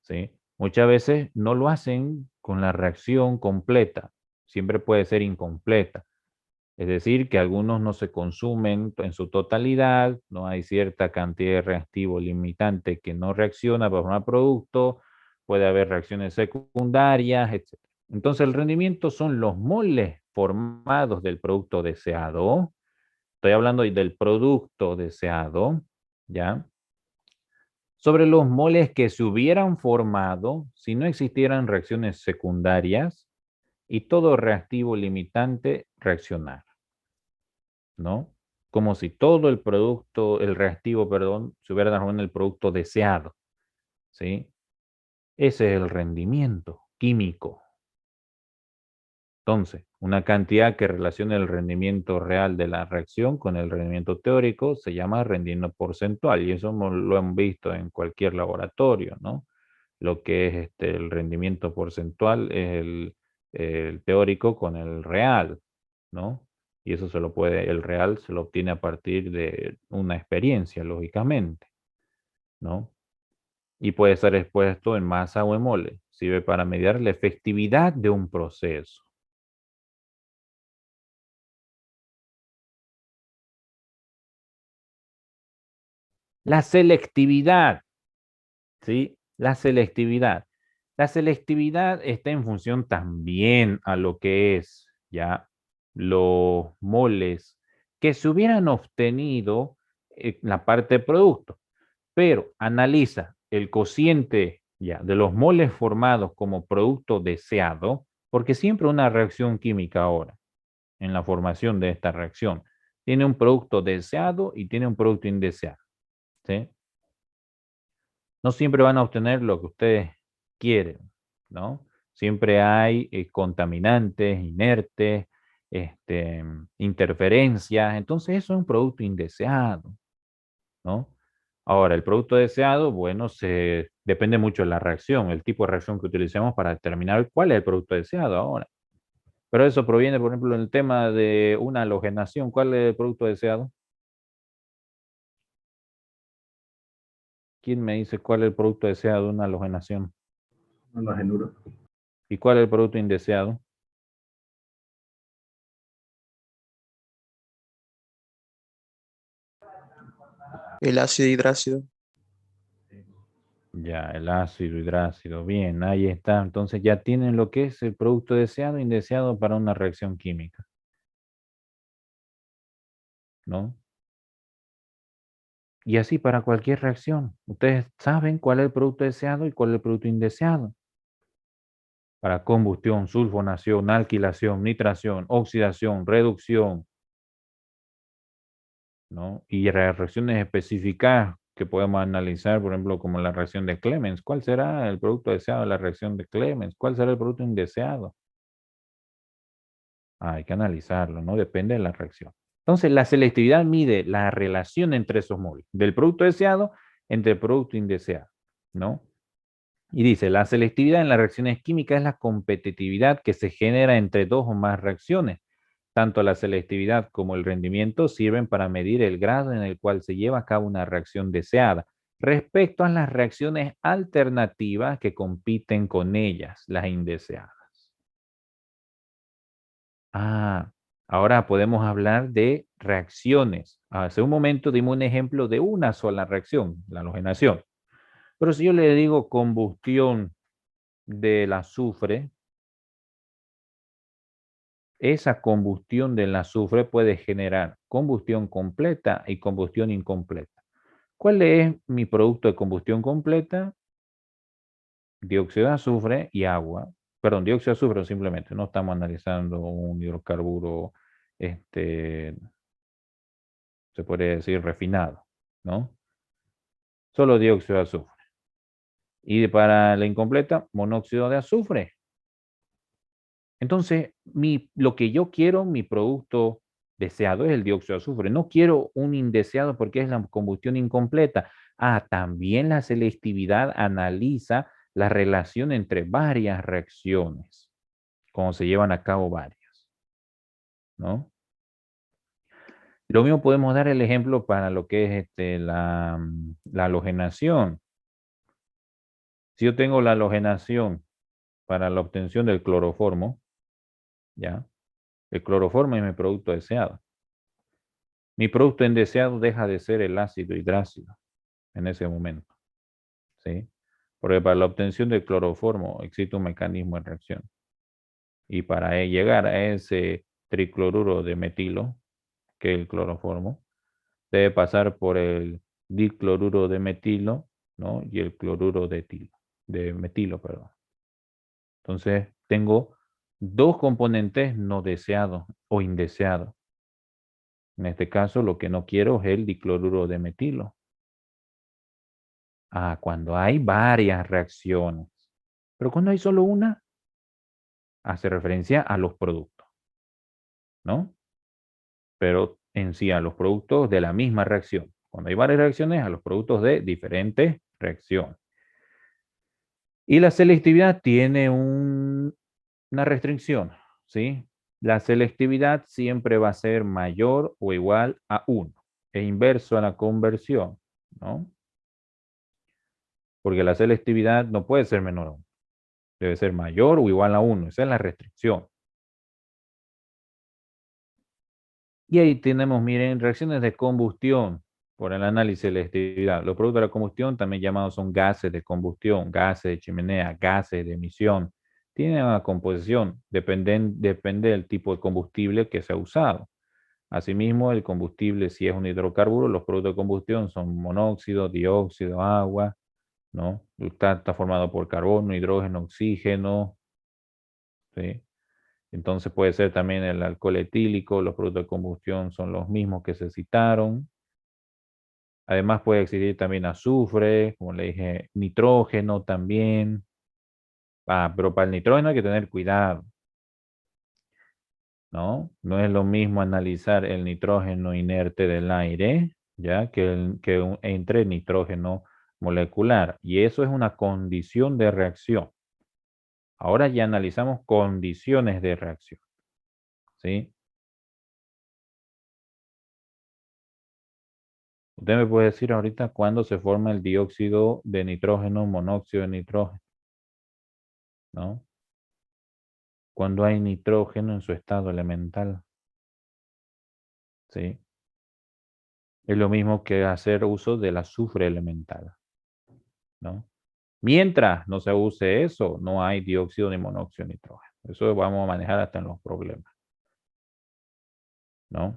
¿sí? Muchas veces no lo hacen con la reacción completa, siempre puede ser incompleta. Es decir, que algunos no se consumen en su totalidad, no hay cierta cantidad de reactivo limitante que no reacciona para formar producto, puede haber reacciones secundarias, etc. Entonces, el rendimiento son los moles formados del producto deseado. Estoy hablando del producto deseado, ¿ya? Sobre los moles que se hubieran formado si no existieran reacciones secundarias y todo reactivo limitante reaccionara, ¿no? Como si todo el producto, el reactivo, perdón, se hubiera transformado en el producto deseado, ¿sí? Ese es el rendimiento químico. Entonces, una cantidad que relaciona el rendimiento real de la reacción con el rendimiento teórico se llama rendimiento porcentual y eso lo hemos visto en cualquier laboratorio, ¿no? Lo que es el rendimiento porcentual es el teórico con el real, ¿no? Y eso el real se lo obtiene a partir de una experiencia, lógicamente, ¿no? Y puede estar expuesto en masa o en mole. Sirve para medir la efectividad de un proceso. La selectividad, ¿sí? La selectividad. La selectividad está en función también a lo que es, ya, los moles que se hubieran obtenido en la parte de producto. Pero analiza el cociente, ya, de los moles formados como producto deseado, porque siempre una reacción química ahora, en la formación de esta reacción, tiene un producto deseado y tiene un producto indeseado, ¿sí? No siempre van a obtener lo que ustedes quieren, ¿no? Siempre hay contaminantes, inertes, interferencias. Entonces, eso es un producto indeseado, ¿no? Ahora, el producto deseado, bueno, depende mucho de la reacción, el tipo de reacción que utilicemos para determinar cuál es el producto deseado ahora. Pero eso proviene, por ejemplo, en el tema de una halogenación. ¿Cuál es el producto deseado? ¿Quién me dice cuál es el producto deseado de una halogenación? Halogenuro. ¿Y cuál es el producto indeseado? El ácido hidrácido. Ya, el ácido hidrácido. Bien, ahí está. Entonces ya tienen lo que es el producto deseado e indeseado para una reacción química, ¿no? Y así para cualquier reacción. Ustedes saben cuál es el producto deseado y cuál es el producto indeseado. Para combustión, sulfonación, alquilación, nitración, oxidación, reducción, ¿no? Y reacciones específicas que podemos analizar, por ejemplo, como la reacción de Clemens. ¿Cuál será el producto deseado de la reacción de Clemens? ¿Cuál será el producto indeseado? Hay que analizarlo, ¿no? Depende de la reacción. Entonces, la selectividad mide la relación entre esos moles, del producto deseado entre el producto indeseado, ¿no? Y dice, la selectividad en las reacciones químicas es la competitividad que se genera entre dos o más reacciones. Tanto la selectividad como el rendimiento sirven para medir el grado en el cual se lleva a cabo una reacción deseada respecto a las reacciones alternativas que compiten con ellas, las indeseadas. Ahora podemos hablar de reacciones. Hace un momento dimos un ejemplo de una sola reacción, la halogenación. Pero si yo le digo combustión del azufre, esa combustión del azufre puede generar combustión completa y combustión incompleta. ¿Cuál es mi producto de combustión completa? Dióxido de azufre y agua. Perdón, dióxido de azufre simplemente. No estamos analizando un hidrocarburo, se podría decir refinado, ¿no? Solo dióxido de azufre. Y para la incompleta, monóxido de azufre. Entonces, lo que yo quiero, mi producto deseado es el dióxido de azufre. No quiero un indeseado porque es la combustión incompleta. También la selectividad analiza la relación entre varias reacciones, cuando se llevan a cabo varias, ¿no? Lo mismo podemos dar el ejemplo para lo que es la halogenación. Si yo tengo la halogenación para la obtención del cloroformo, ¿ya? El cloroformo es mi producto deseado. Mi producto indeseado deja de ser el ácido hidrácido en ese momento, ¿sí? Porque para la obtención del cloroformo existe un mecanismo de reacción. Y para llegar a ese tricloruro de metilo, que es el cloroformo, debe pasar por el dicloruro de metilo, ¿no? Y el cloruro de metilo, perdón. Entonces, tengo dos componentes no deseados o indeseados. En este caso, lo que no quiero es el dicloruro de metilo. Cuando hay varias reacciones. Pero cuando hay solo una, hace referencia a los productos, ¿no? Pero en sí a los productos de la misma reacción. Cuando hay varias reacciones, a los productos de diferentes reacciones. Y la selectividad tiene una restricción, ¿sí? La selectividad siempre va a ser mayor o igual a 1. Es inverso a la conversión, ¿no? Porque la selectividad no puede ser menor a 1. Debe ser mayor o igual a 1. Esa es la restricción. Y ahí tenemos, miren, reacciones de combustión por el análisis de selectividad. Los productos de la combustión, también llamados son gases de combustión, gases de chimenea, gases de emisión. Tienen una composición, depende del tipo de combustible que se ha usado. Asimismo, el combustible, si es un hidrocarburo, los productos de combustión son monóxido, dióxido, agua, ¿no? Está formado por carbono, hidrógeno, oxígeno, ¿sí? Entonces puede ser también el alcohol etílico, los productos de combustión son los mismos que se citaron. Además puede existir también azufre, como le dije, nitrógeno también. Pero para el nitrógeno hay que tener cuidado, ¿no? No es lo mismo analizar el nitrógeno inerte del aire, ¿ya? Que entre nitrógeno molecular. Y eso es una condición de reacción. Ahora ya analizamos condiciones de reacción, ¿sí? Usted me puede decir ahorita cuándo se forma el dióxido de nitrógeno, monóxido de nitrógeno, ¿no? Cuando hay nitrógeno en su estado elemental, ¿sí? Es lo mismo que hacer uso del azufre elemental, ¿no? Mientras no se use eso, no hay dióxido ni monóxido de nitrógeno. Eso vamos a manejar hasta en los problemas, ¿no?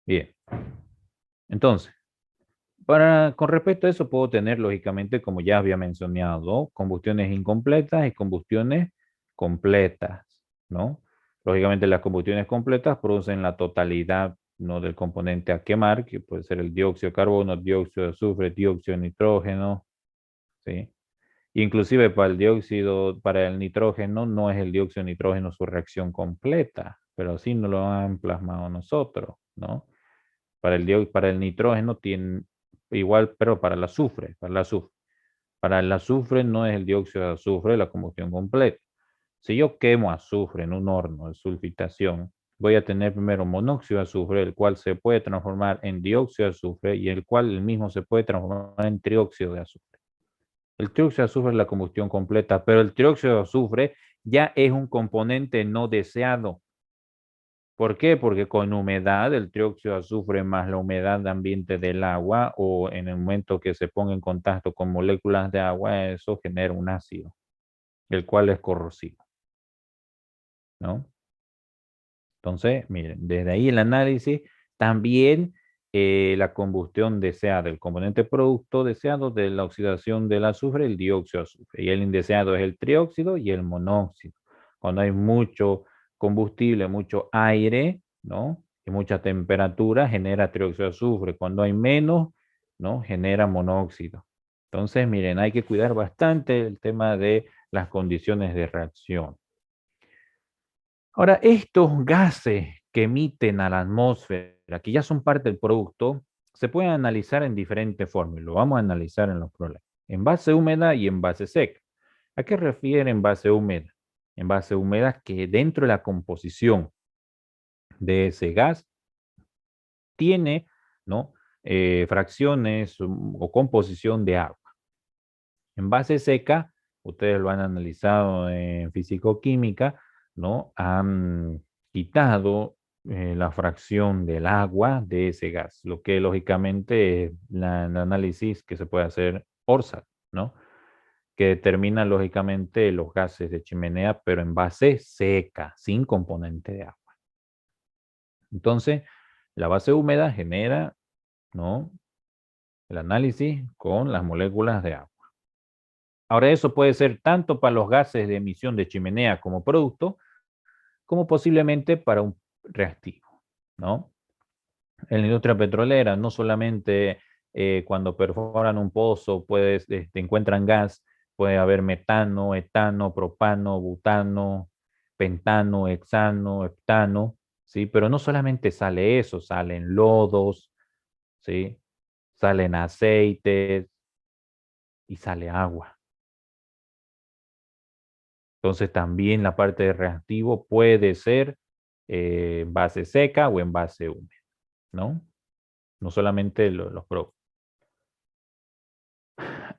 Bien. Entonces, con respecto a eso, puedo tener, lógicamente, como ya había mencionado, combustiones incompletas y combustiones completas, ¿no? Lógicamente, las combustiones completas producen la totalidad, ¿no?, del componente a quemar, que puede ser el dióxido de carbono, dióxido de azufre, dióxido de nitrógeno, ¿sí? Inclusive para el nitrógeno, no es el dióxido de nitrógeno su reacción completa, pero así no lo han plasmado nosotros, ¿no? Para el nitrógeno tiene igual, pero para el azufre, Para el azufre no es el dióxido de azufre la combustión completa. Si yo quemo azufre en un horno de sulfitación, voy a tener primero monóxido de azufre, el cual se puede transformar en dióxido de azufre y el cual el mismo se puede transformar en trióxido de azufre. El trióxido de azufre es la combustión completa, pero el trióxido de azufre ya es un componente no deseado. ¿Por qué? Porque con humedad, el trióxido de azufre más la humedad ambiente del agua o en el momento que se ponga en contacto con moléculas de agua, eso genera un ácido, el cual es corrosivo, ¿no? Entonces, miren, desde ahí el análisis también la combustión deseada, el componente producto deseado de la oxidación del azufre, el dióxido de azufre. Y el indeseado es el trióxido y el monóxido. Cuando hay mucho combustible, mucho aire, ¿no? Y mucha temperatura, genera trióxido de azufre. Cuando hay menos, ¿no? Genera monóxido. Entonces, miren, hay que cuidar bastante el tema de las condiciones de reacción. Ahora, estos gases que emiten a la atmósfera, que ya son parte del producto, se pueden analizar en diferentes formas. Lo vamos a analizar en los problemas. En base húmeda y en base seca. ¿A qué refiere en base húmeda? En base húmeda que dentro de la composición de ese gas tiene, ¿no? Fracciones o composición de agua. En base seca, ustedes lo han analizado en físico-química, ¿no? Han quitado la fracción del agua de ese gas, lo que lógicamente es el análisis que se puede hacer ORSAT, ¿no? Que determina lógicamente los gases de chimenea, pero en base seca, sin componente de agua. Entonces, la base húmeda genera, ¿no? El análisis con las moléculas de agua. Ahora, eso puede ser tanto para los gases de emisión de chimenea como producto, como posiblemente para un reactivo, ¿no? En la industria petrolera, no solamente cuando perforan un pozo, encuentran gas, puede haber metano, etano, propano, butano, pentano, hexano, heptano, ¿sí? Pero no solamente sale eso, salen lodos, ¿sí? Salen aceites y sale agua. Entonces también la parte de reactivo puede ser en base seca o en base húmeda, ¿no? No solamente los productos.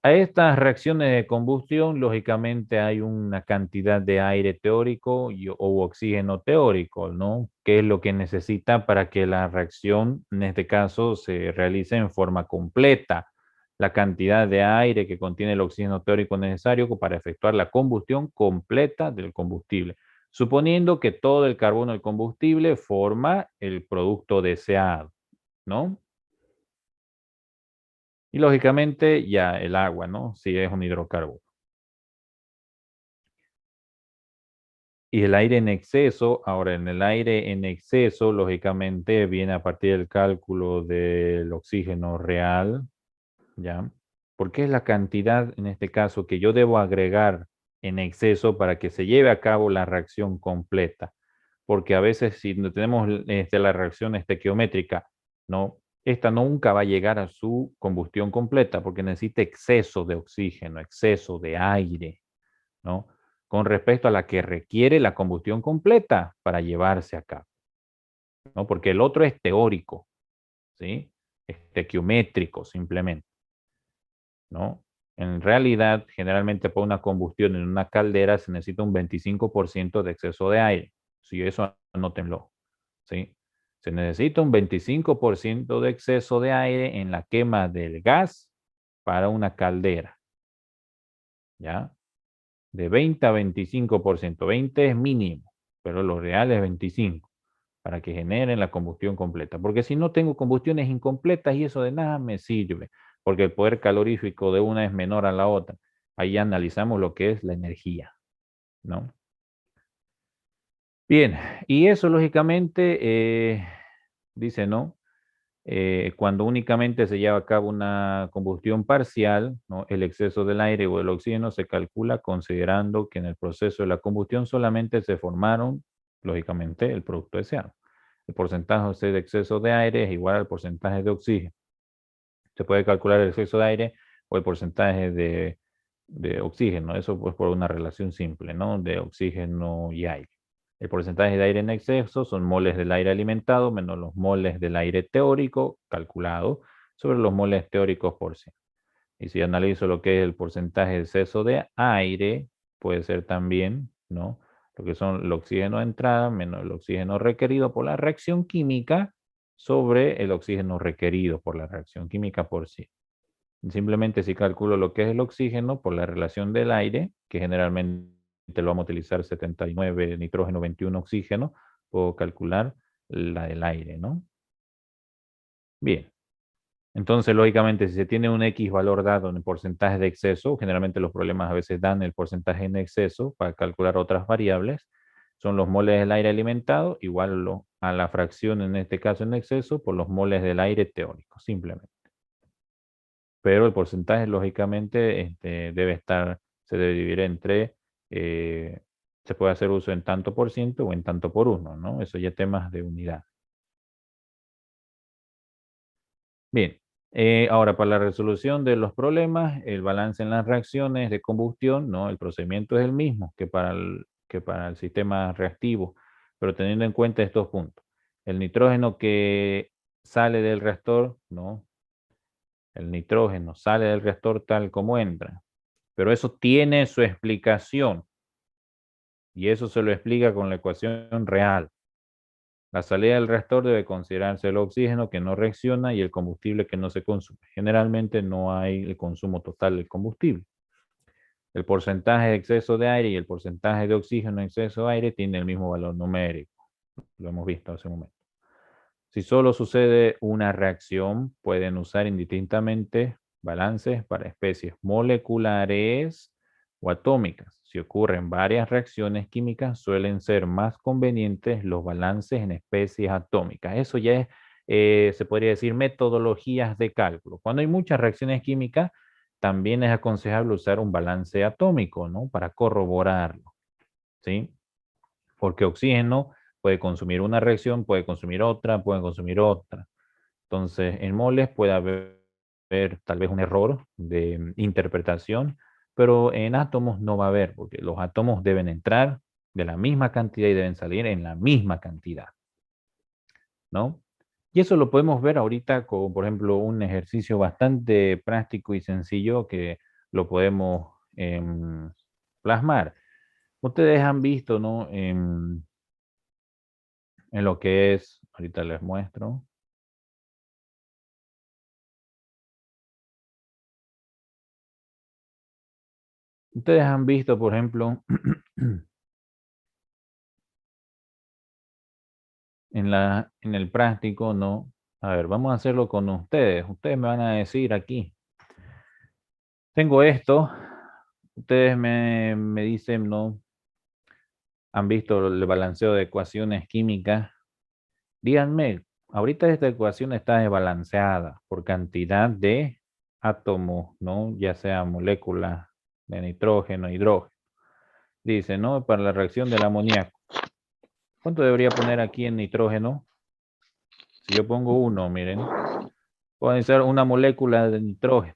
A estas reacciones de combustión, lógicamente hay una cantidad de aire teórico o oxígeno teórico, ¿no? Que es lo que necesita para que la reacción, en este caso, se realice en forma completa. La cantidad de aire que contiene el oxígeno teórico necesario para efectuar la combustión completa del combustible, suponiendo que todo el carbono del combustible forma el producto deseado, ¿no? Y lógicamente ya el agua, ¿no? Si es un hidrocarburo. Y el aire en exceso, ahora en el aire en exceso, lógicamente viene a partir del cálculo del oxígeno real, ¿ya? Porque es la cantidad, en este caso, que yo debo agregar en exceso para que se lleve a cabo la reacción completa. Porque a veces si no tenemos la reacción estequiométrica, ¿no? Esta nunca va a llegar a su combustión completa porque necesita exceso de oxígeno, exceso de aire, ¿no? Con respecto a la que requiere la combustión completa para llevarse a cabo, ¿no? Porque el otro es teórico, ¿sí? Estequiométrico simplemente, ¿no? En realidad, generalmente para una combustión en una caldera se necesita un 25% de exceso de aire. Si eso, anótenlo, ¿sí? Se necesita un 25% de exceso de aire en la quema del gas para una caldera, ¿ya? De 20 a 25%. 20 es mínimo, pero lo real es 25 para que generen la combustión completa. Porque si no tengo combustiones incompletas y eso de nada me sirve, porque el poder calorífico de una es menor a la otra. Ahí analizamos lo que es la energía, ¿no? Bien, y eso lógicamente dice, ¿no? Cuando únicamente se lleva a cabo una combustión parcial, ¿no? El exceso del aire o del oxígeno se calcula considerando que en el proceso de la combustión solamente se formaron, lógicamente, el producto deseado. El porcentaje de exceso de aire es igual al porcentaje de oxígeno. Se puede calcular el exceso de aire o el porcentaje de oxígeno. Eso pues por una relación simple, ¿no? De oxígeno y aire. El porcentaje de aire en exceso son moles del aire alimentado menos los moles del aire teórico calculado sobre los moles teóricos por 100. Y si analizo lo que es el porcentaje de exceso de aire, puede ser también, ¿no? Lo que son el oxígeno de entrada menos el oxígeno requerido por la reacción química sobre el oxígeno requerido por la reacción química por 100. Simplemente si calculo lo que es el oxígeno por la relación del aire, que generalmente lo vamos a utilizar 79 nitrógeno, 21 oxígeno, puedo calcular la del aire, ¿no? Bien. Entonces, lógicamente, si se tiene un X valor dado en porcentaje de exceso, generalmente los problemas a veces dan el porcentaje en exceso para calcular otras variables, son los moles del aire alimentado igual a la fracción, en este caso en exceso, por los moles del aire teórico, simplemente. Pero el porcentaje, lógicamente, se debe dividir entre, se puede hacer uso en tanto por ciento o en tanto por uno, ¿no? Eso ya temas de unidad. Bien. Ahora, para la resolución de los problemas, el balance en las reacciones de combustión, ¿no? El procedimiento es el mismo que para el sistema reactivo, pero teniendo en cuenta estos puntos. El nitrógeno que sale del reactor, ¿no? El nitrógeno sale del reactor tal como entra, pero eso tiene su explicación y eso se lo explica con la ecuación real. La salida del reactor debe considerarse el oxígeno que no reacciona y el combustible que no se consume. Generalmente no hay el consumo total del combustible. El porcentaje de exceso de aire y el porcentaje de oxígeno en exceso de aire tienen el mismo valor numérico. Lo hemos visto hace un momento. Si solo sucede una reacción, pueden usar indistintamente balances para especies moleculares o atómicas. Si ocurren varias reacciones químicas, suelen ser más convenientes los balances en especies atómicas. Eso ya es, se podría decir, metodologías de cálculo. Cuando hay muchas reacciones químicas, también es aconsejable usar un balance atómico, ¿no? Para corroborarlo, ¿sí? Porque oxígeno puede consumir una reacción, puede consumir otra, puede consumir otra. Entonces, en moles puede haber tal vez un error de interpretación, pero en átomos no va a haber, porque los átomos deben entrar de la misma cantidad y deben salir en la misma cantidad, ¿no? Y eso lo podemos ver ahorita con, por ejemplo, un ejercicio bastante práctico y sencillo que lo podemos plasmar. Ustedes han visto, ¿no? En lo que es, ahorita les muestro. Ustedes han visto, por ejemplo, en el práctico, ¿no? A ver, vamos a hacerlo con ustedes. Ustedes me van a decir aquí. Tengo esto. Ustedes me dicen, ¿no? Han visto el balanceo de ecuaciones químicas. Díganme, ahorita esta ecuación está desbalanceada por cantidad de átomos, ¿no? Ya sea moléculas de nitrógeno, hidrógeno. Dice, ¿no? Para la reacción del amoníaco. ¿Cuánto debería poner aquí en nitrógeno? Si yo pongo 1, miren, puede ser una molécula de nitrógeno.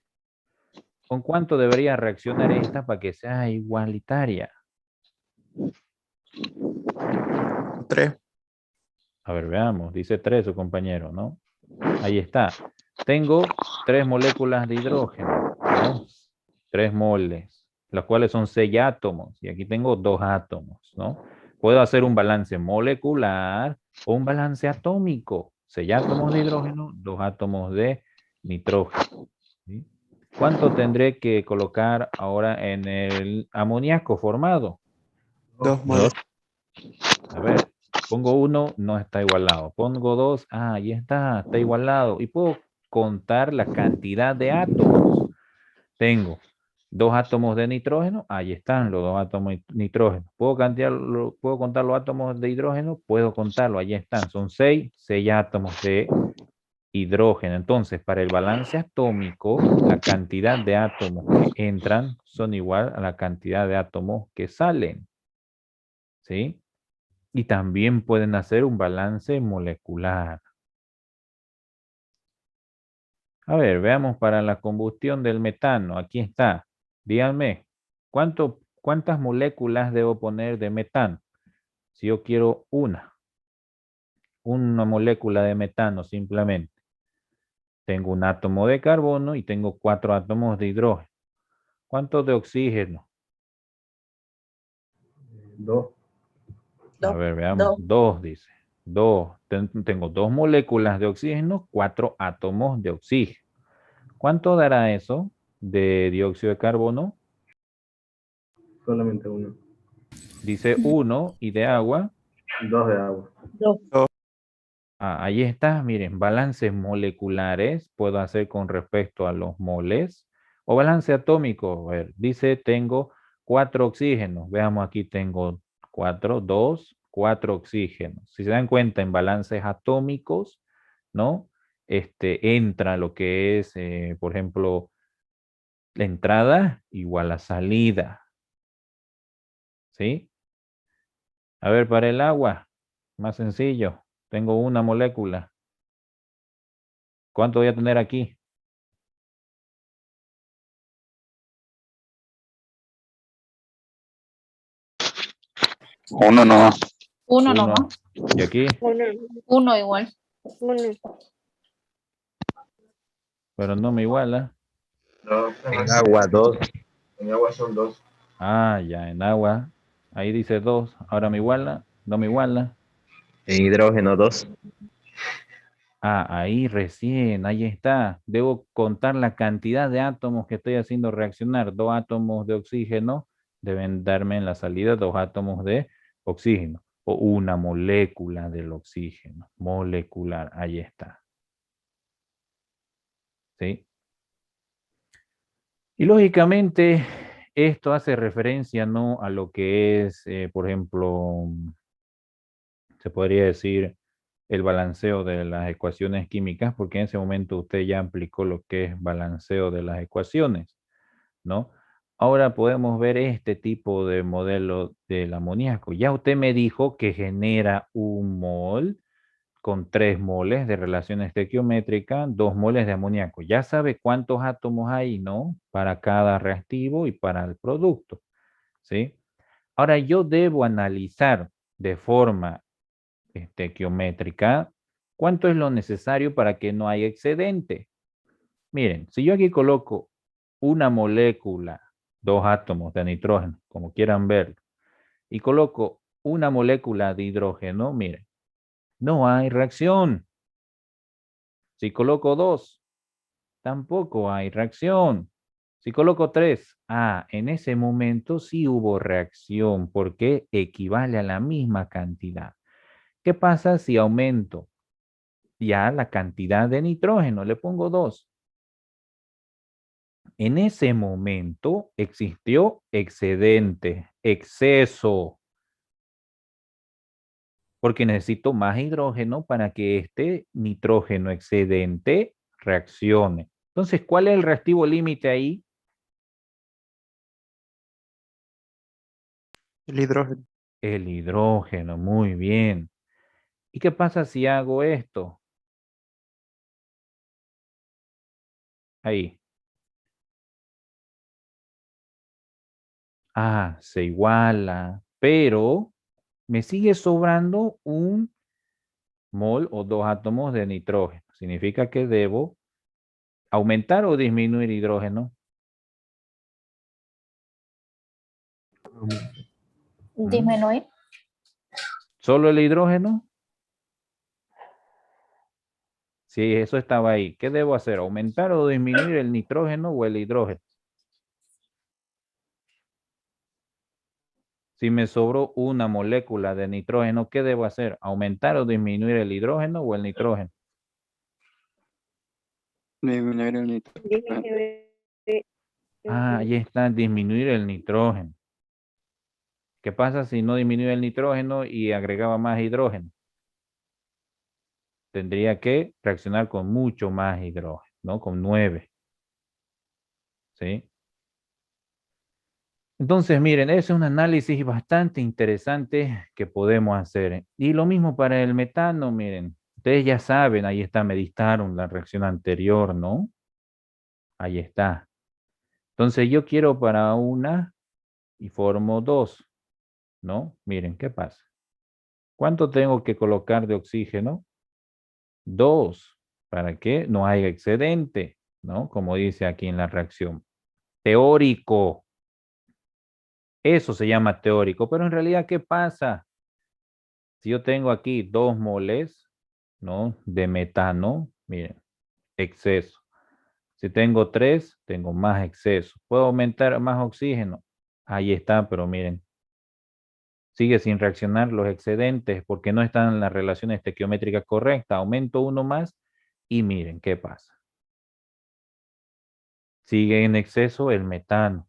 ¿Con cuánto debería reaccionar esta para que sea igualitaria? 3. A ver, veamos. Dice 3 su compañero, ¿no? Ahí está. Tengo 3 moléculas de hidrógeno, ¿no? 3 moles, las cuales son 6 átomos. Y aquí tengo 2 átomos, ¿no? Puedo hacer un balance molecular o un balance atómico. 6 átomos de hidrógeno, 2 átomos de nitrógeno. ¿Sí? ¿Cuánto tendré que colocar ahora en el amoníaco formado? 2 moles. A ver, pongo 1, no está igualado. Pongo 2, ahí está igualado. Y puedo contar la cantidad de átomos. Tengo 2 átomos de nitrógeno, ahí están los 2 átomos de nitrógeno. ¿Puedo contar los átomos de hidrógeno? Puedo contarlo, ahí están. Son 6 átomos de hidrógeno. Entonces, para el balance atómico, la cantidad de átomos que entran son igual a la cantidad de átomos que salen. ¿Sí? Y también pueden hacer un balance molecular. A ver, veamos para la combustión del metano. Aquí está. Díganme, ¿cuántas moléculas debo poner de metano? Si yo quiero una molécula de metano simplemente. Tengo un átomo de carbono y tengo 4 átomos de hidrógeno. ¿Cuántos de oxígeno? 2. A ver, veamos. 2 dice. 2. Tengo 2 moléculas de oxígeno, 4 átomos de oxígeno. ¿Cuánto dará eso de dióxido de carbono? Solamente 1. Dice 1 y de agua. 2 de agua. 2. Ahí está, miren, balances moleculares puedo hacer con respecto a los moles o balance atómico. A ver, dice tengo 4 oxígenos. Veamos aquí tengo 4, 2, 4 oxígenos. Si se dan cuenta en balances atómicos, ¿no? Entra lo que es, por ejemplo, la entrada igual a salida, ¿sí? A ver, para el agua, más sencillo. Tengo una molécula. ¿Cuánto voy a tener aquí? Uno no. Uno Uno. nomás. ¿Y aquí? Uno igual. Pero no me iguala. No, En agua, 2. en agua son 2. Ah, ya, en agua. Ahí dice 2. Ahora me iguala. No me iguala. En hidrógeno, 2. Ah, ahí recién. Ahí está. Debo contar la cantidad de átomos que estoy haciendo reaccionar. 2 átomos de oxígeno deben darme en la salida 2 átomos de oxígeno. O una molécula del oxígeno. Molecular. Ahí está. ¿Sí? Y lógicamente esto hace referencia no a lo que es, por ejemplo, se podría decir el balanceo de las ecuaciones químicas, porque en ese momento usted ya aplicó lo que es balanceo de las ecuaciones, ¿no? Ahora podemos ver este tipo de modelo del amoníaco. Ya usted me dijo que genera un mol con 3 moles de relación estequiométrica, 2 moles de amoníaco. Ya sabe cuántos átomos hay, ¿no? Para cada reactivo y para el producto, ¿sí? Ahora yo debo analizar de forma estequiométrica cuánto es lo necesario para que no haya excedente. Miren, si yo aquí coloco una molécula, 2 átomos de nitrógeno, como quieran verlo, y coloco una molécula de hidrógeno, miren, no hay reacción. Si coloco 2, tampoco hay reacción. Si coloco 3, en ese momento sí hubo reacción porque equivale a la misma cantidad. ¿Qué pasa si aumento ya la cantidad de nitrógeno? Le pongo 2. En ese momento existió excedente, exceso, porque necesito más hidrógeno para que este nitrógeno excedente reaccione. Entonces, ¿cuál es el reactivo límite ahí? El hidrógeno. El hidrógeno, muy bien. ¿Y qué pasa si hago esto? Ahí. Se iguala, pero me sigue sobrando un mol o 2 átomos de nitrógeno. Significa que debo aumentar o disminuir hidrógeno. Disminuir. ¿Solo el hidrógeno? Si eso estaba ahí, ¿qué debo hacer? ¿Aumentar o disminuir el nitrógeno o el hidrógeno? Si me sobró una molécula de nitrógeno, ¿qué debo hacer? ¿Aumentar o disminuir el hidrógeno o el nitrógeno? Disminuir el nitrógeno. Ahí está, disminuir el nitrógeno. ¿Qué pasa si no disminuye el nitrógeno y agregaba más hidrógeno? Tendría que reaccionar con mucho más hidrógeno, ¿no? Con 9. ¿Sí? Entonces, miren, ese es un análisis bastante interesante que podemos hacer. Y lo mismo para el metano, miren. Ustedes ya saben, ahí está, meditaron la reacción anterior, ¿no? Ahí está. Entonces, yo quiero para una y formo 2, ¿no? Miren, ¿qué pasa? ¿Cuánto tengo que colocar de oxígeno? 2, para que no haya excedente, ¿no? Como dice aquí en la reacción. Teórico. Eso se llama teórico, pero en realidad, ¿qué pasa? Si yo tengo aquí 2 moles, ¿no? De metano, miren, exceso. Si tengo 3, tengo más exceso. ¿Puedo aumentar más oxígeno? Ahí está, pero miren. Sigue sin reaccionar los excedentes porque no están en la relación estequiométrica correcta. Aumento uno más y miren qué pasa. Sigue en exceso el metano.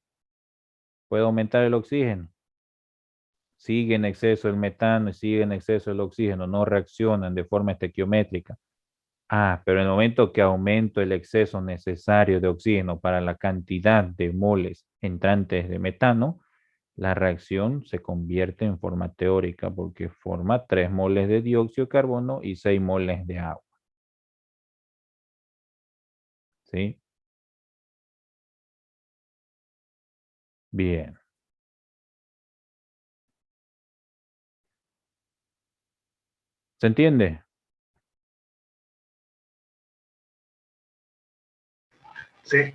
¿Puedo aumentar el oxígeno? Sigue en exceso el metano y sigue en exceso el oxígeno. No reaccionan de forma estequiométrica. Ah, pero en el momento que aumento el exceso necesario de oxígeno para la cantidad de moles entrantes de metano, la reacción se convierte en forma teórica porque forma 3 moles de dióxido de carbono y 6 moles de agua. ¿Sí? Bien. ¿Se entiende? Sí.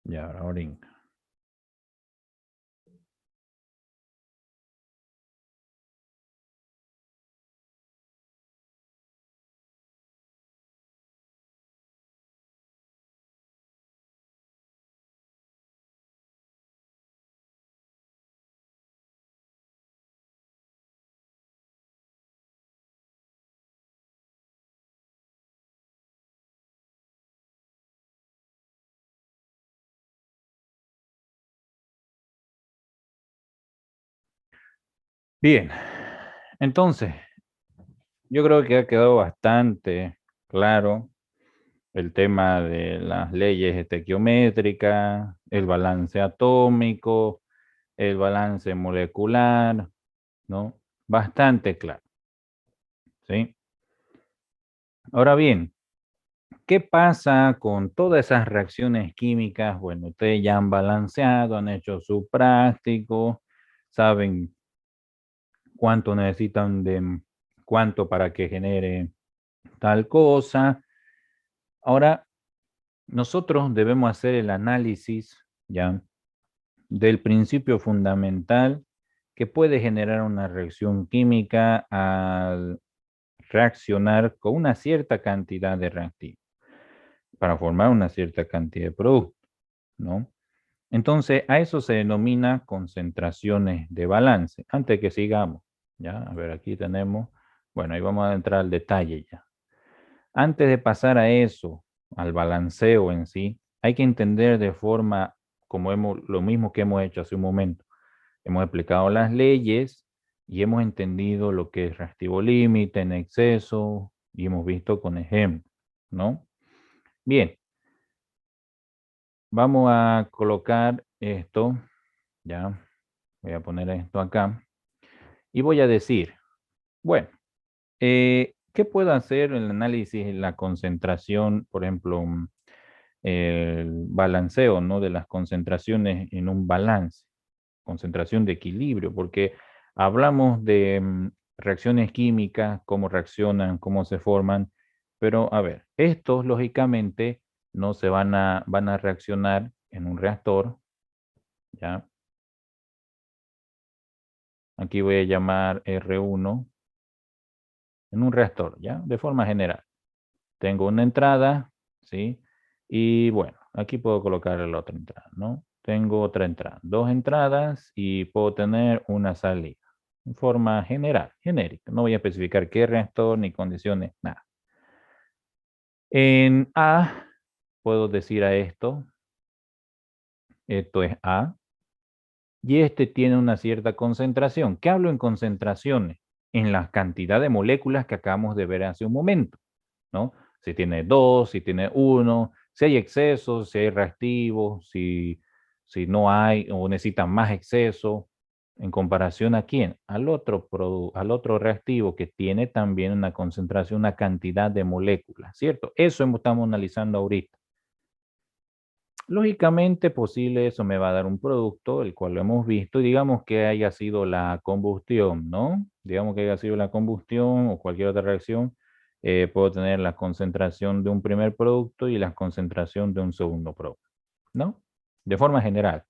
Ya, ahora. Bien. Entonces, yo creo que ha quedado bastante claro el tema de las leyes estequiométricas, el balance atómico, el balance molecular, ¿no? Bastante claro, ¿sí? Ahora bien, ¿qué pasa con todas esas reacciones químicas? Bueno, ustedes ya han balanceado, han hecho su práctico, saben cuánto necesitan de cuánto para que genere tal cosa. Ahora, nosotros debemos hacer el análisis, ¿ya? Del principio fundamental que puede generar una reacción química al reaccionar con una cierta cantidad de reactivos para formar una cierta cantidad de producto, ¿no? Entonces, a eso se denomina concentraciones de balance. Antes que sigamos, ¿ya? A ver, aquí tenemos, bueno, ahí vamos a entrar al detalle ya. Antes de pasar a eso, al balanceo en sí, hay que entender de forma, lo mismo que hemos hecho hace un momento. Hemos explicado las leyes y hemos entendido lo que es reactivo límite, en exceso, y hemos visto con ejemplos, ¿no? Bien, vamos a colocar esto, ya, voy a poner esto acá, y voy a decir, bueno, ¿qué puedo hacer en el análisis de la concentración, por ejemplo, el balanceo, ¿no? De las concentraciones en un balance, concentración de equilibrio, porque hablamos de reacciones químicas, cómo reaccionan, cómo se forman, pero a ver, estos lógicamente no se van a reaccionar en un reactor, ¿ya? Aquí voy a llamar R1 en un reactor, ¿ya? De forma general. Tengo una entrada, ¿sí? Y bueno, aquí puedo colocar la otra entrada, ¿no? Tengo otra entrada, 2 entradas y puedo tener una salida. En forma general, genérica. No voy a especificar qué reactor ni condiciones, nada. En A, puedo decir a esto es A, y este tiene una cierta concentración. ¿Qué hablo en concentraciones? En la cantidad de moléculas que acabamos de ver hace un momento, ¿no? Si tiene 2, si tiene 1, si hay excesos, si hay reactivos, si no hay o necesitan más exceso, en comparación a quién, al otro reactivo que tiene también una concentración, una cantidad de moléculas, ¿cierto? Eso estamos analizando ahorita. Lógicamente posible eso me va a dar un producto, el cual lo hemos visto, y digamos que haya sido la combustión, ¿no? Digamos que haya sido la combustión o cualquier otra reacción, puedo tener la concentración de un primer producto y la concentración de un segundo producto, ¿no? De forma general.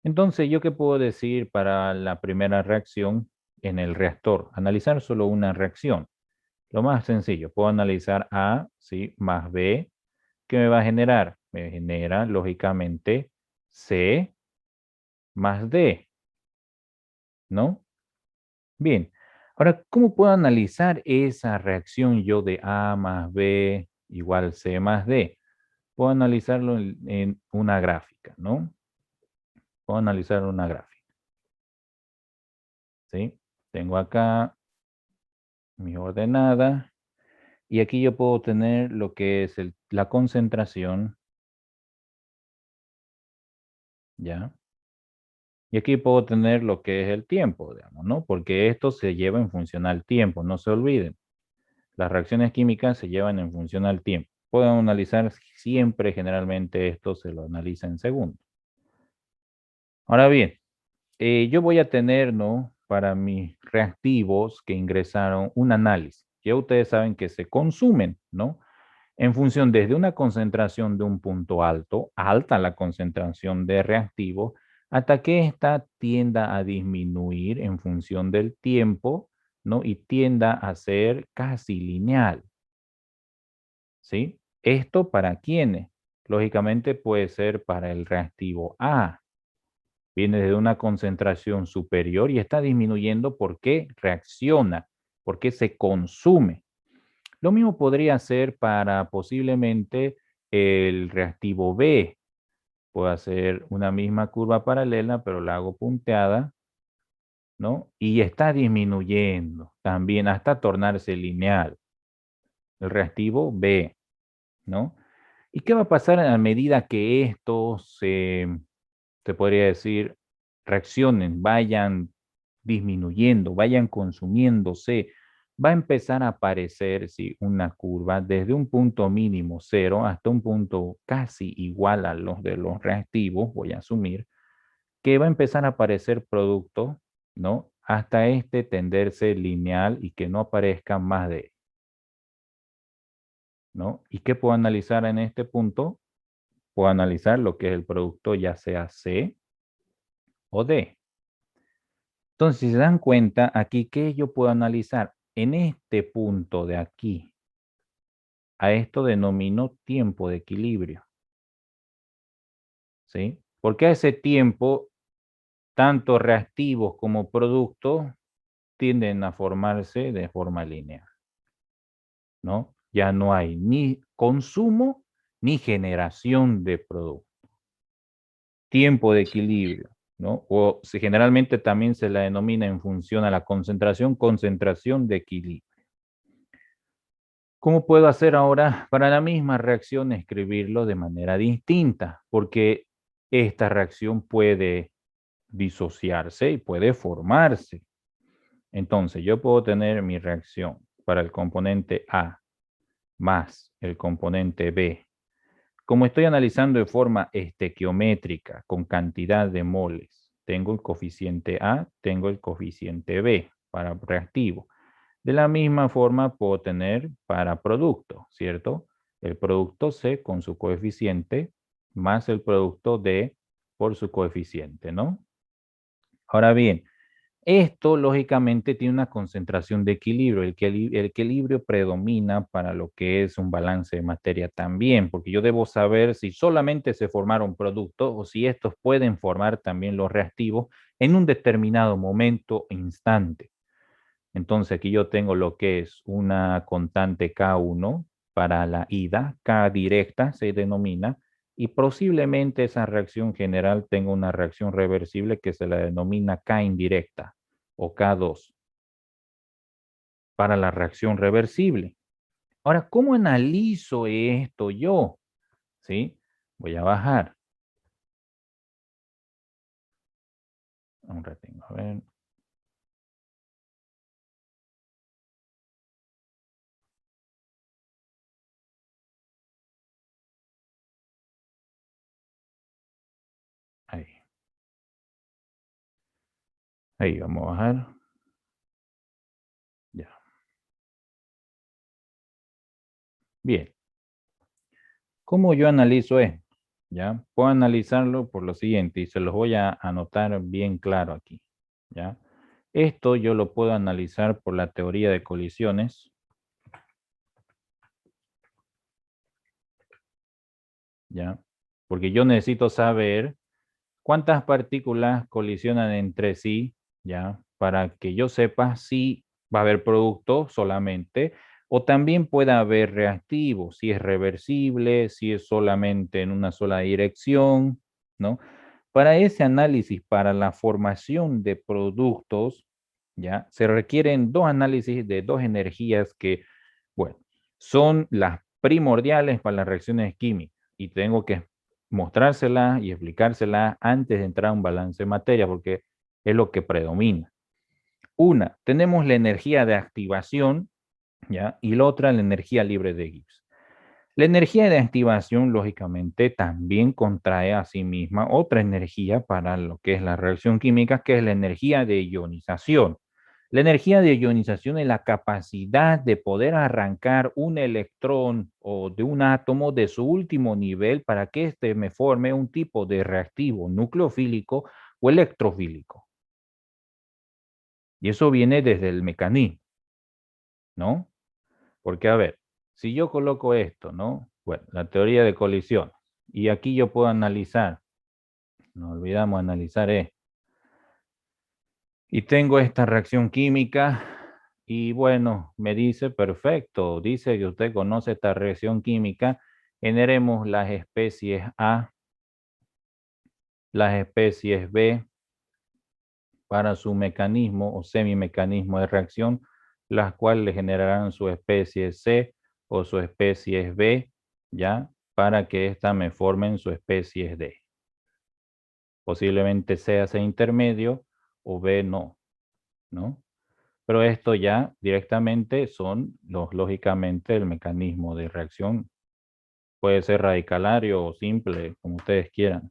Entonces, ¿yo qué puedo decir para la primera reacción en el reactor? Analizar solo una reacción. Lo más sencillo, puedo analizar A, ¿sí? Más B, ¿qué me va a generar? Me genera, lógicamente, C más D, ¿no? Bien. Ahora, ¿cómo puedo analizar esa reacción yo de A más B igual C más D? Puedo analizarlo en una gráfica, ¿no? Puedo analizar una gráfica. ¿Sí? Tengo acá mi ordenada y aquí yo puedo tener lo que es la concentración, ¿ya? Y aquí puedo tener lo que es el tiempo, digamos, ¿no? Porque esto se lleva en función al tiempo, no se olviden. Las reacciones químicas se llevan en función al tiempo. Puedo analizar siempre, generalmente esto se lo analiza en segundos. Ahora bien, yo voy a tener, ¿no? Para mis reactivos que ingresaron un análisis. Ya ustedes saben que se consumen, ¿no? En función desde una concentración de un punto alto, alta la concentración de reactivo, hasta que ésta tienda a disminuir en función del tiempo, ¿no? Y tienda a ser casi lineal, ¿sí? ¿Esto para quiénes? Lógicamente puede ser para el reactivo A. Viene de una concentración superior y está disminuyendo porque reacciona, porque se consume. Lo mismo podría ser para posiblemente el reactivo B. Puedo hacer una misma curva paralela, pero la hago punteada, ¿no? Y está disminuyendo también hasta tornarse lineal. El reactivo B, ¿no? ¿Y qué va a pasar a medida que estos se podría decir, reaccionen, vayan disminuyendo, vayan consumiéndose? Va a empezar a aparecer sí, una curva desde un punto mínimo 0 hasta un punto casi igual a los de los reactivos, voy a asumir, que va a empezar a aparecer producto, ¿no? Hasta este tenderse lineal y que no aparezca más de él, ¿no? ¿Y qué puedo analizar en este punto? Puedo analizar lo que es el producto ya sea C o D. Entonces, si se dan cuenta, aquí, ¿qué yo puedo analizar? En este punto de aquí, a esto denomino tiempo de equilibrio, ¿sí? Porque a ese tiempo, tanto reactivos como productos tienden a formarse de forma lineal, ¿no? Ya no hay ni consumo ni generación de producto. Tiempo de equilibrio, ¿no? O generalmente también se la denomina en función a la concentración, concentración de equilibrio. ¿Cómo puedo hacer ahora para la misma reacción escribirlo de manera distinta? Porque esta reacción puede disociarse y puede formarse. Entonces, yo puedo tener mi reacción para el componente A más el componente B. Como estoy analizando de forma estequiométrica con cantidad de moles, tengo el coeficiente A, tengo el coeficiente B para reactivo. De la misma forma puedo tener para producto, ¿cierto? El producto C con su coeficiente más el producto D por su coeficiente, ¿no? Ahora bien, esto lógicamente tiene una concentración de equilibrio. El equilibrio predomina para lo que es un balance de materia también, porque yo debo saber si solamente se formaron productos o si estos pueden formar también los reactivos en un determinado momento e instante. Entonces aquí yo tengo lo que es una constante K1 para la ida, K directa se denomina, y posiblemente esa reacción general tenga una reacción reversible que se la denomina K indirecta o K2 para la reacción reversible. Ahora, ¿cómo analizo esto yo? ¿Sí? Voy a bajar. Un ratito, a ver. Ahí. Ahí vamos a bajar. Ya. Bien. ¿Cómo yo analizo esto? ¿Ya? Puedo analizarlo por lo siguiente y se los voy a anotar bien claro aquí. ¿Ya? Esto yo lo puedo analizar por la teoría de colisiones. ¿ya? Porque yo necesito saber cuántas partículas colisionan entre sí, ¿ya? Para que yo sepa si va a haber producto solamente o también puede haber reactivo, si es reversible, si es solamente en una sola dirección, ¿no? Para ese análisis, para la formación de productos, ¿ya? Se requieren dos análisis de dos energías que, bueno, son las primordiales para las reacciones químicas y tengo que mostrársela y explicársela antes de entrar a un balance de materia, porque es lo que predomina. Una, tenemos la energía de activación, ¿ya? Y la otra, la energía libre de Gibbs. La energía de activación, lógicamente, también contrae a sí misma otra energía para lo que es la reacción química, que es la energía de ionización. La energía de ionización es la capacidad de poder arrancar un electrón o de un átomo de su último nivel para que éste me forme un tipo de reactivo nucleofílico o electrofílico. Y eso viene desde el mecanismo, ¿no? Porque, a ver, si yo coloco esto, ¿no? Bueno, la teoría de colisión. Y aquí yo puedo analizar, no olvidamos analizar esto. Y tengo esta reacción química y bueno, me dice, perfecto, dice que usted conoce esta reacción química, generemos las especies A, las especies B para su mecanismo o semimecanismo de reacción, las cuales le generarán su especie C o su especie B, ¿ya? Para que ésta me formen su especie D. Posiblemente sea C intermedio o B no, ¿no? Pero esto ya directamente son lógicamente, el mecanismo de reacción. Puede ser radicalario o simple, como ustedes quieran.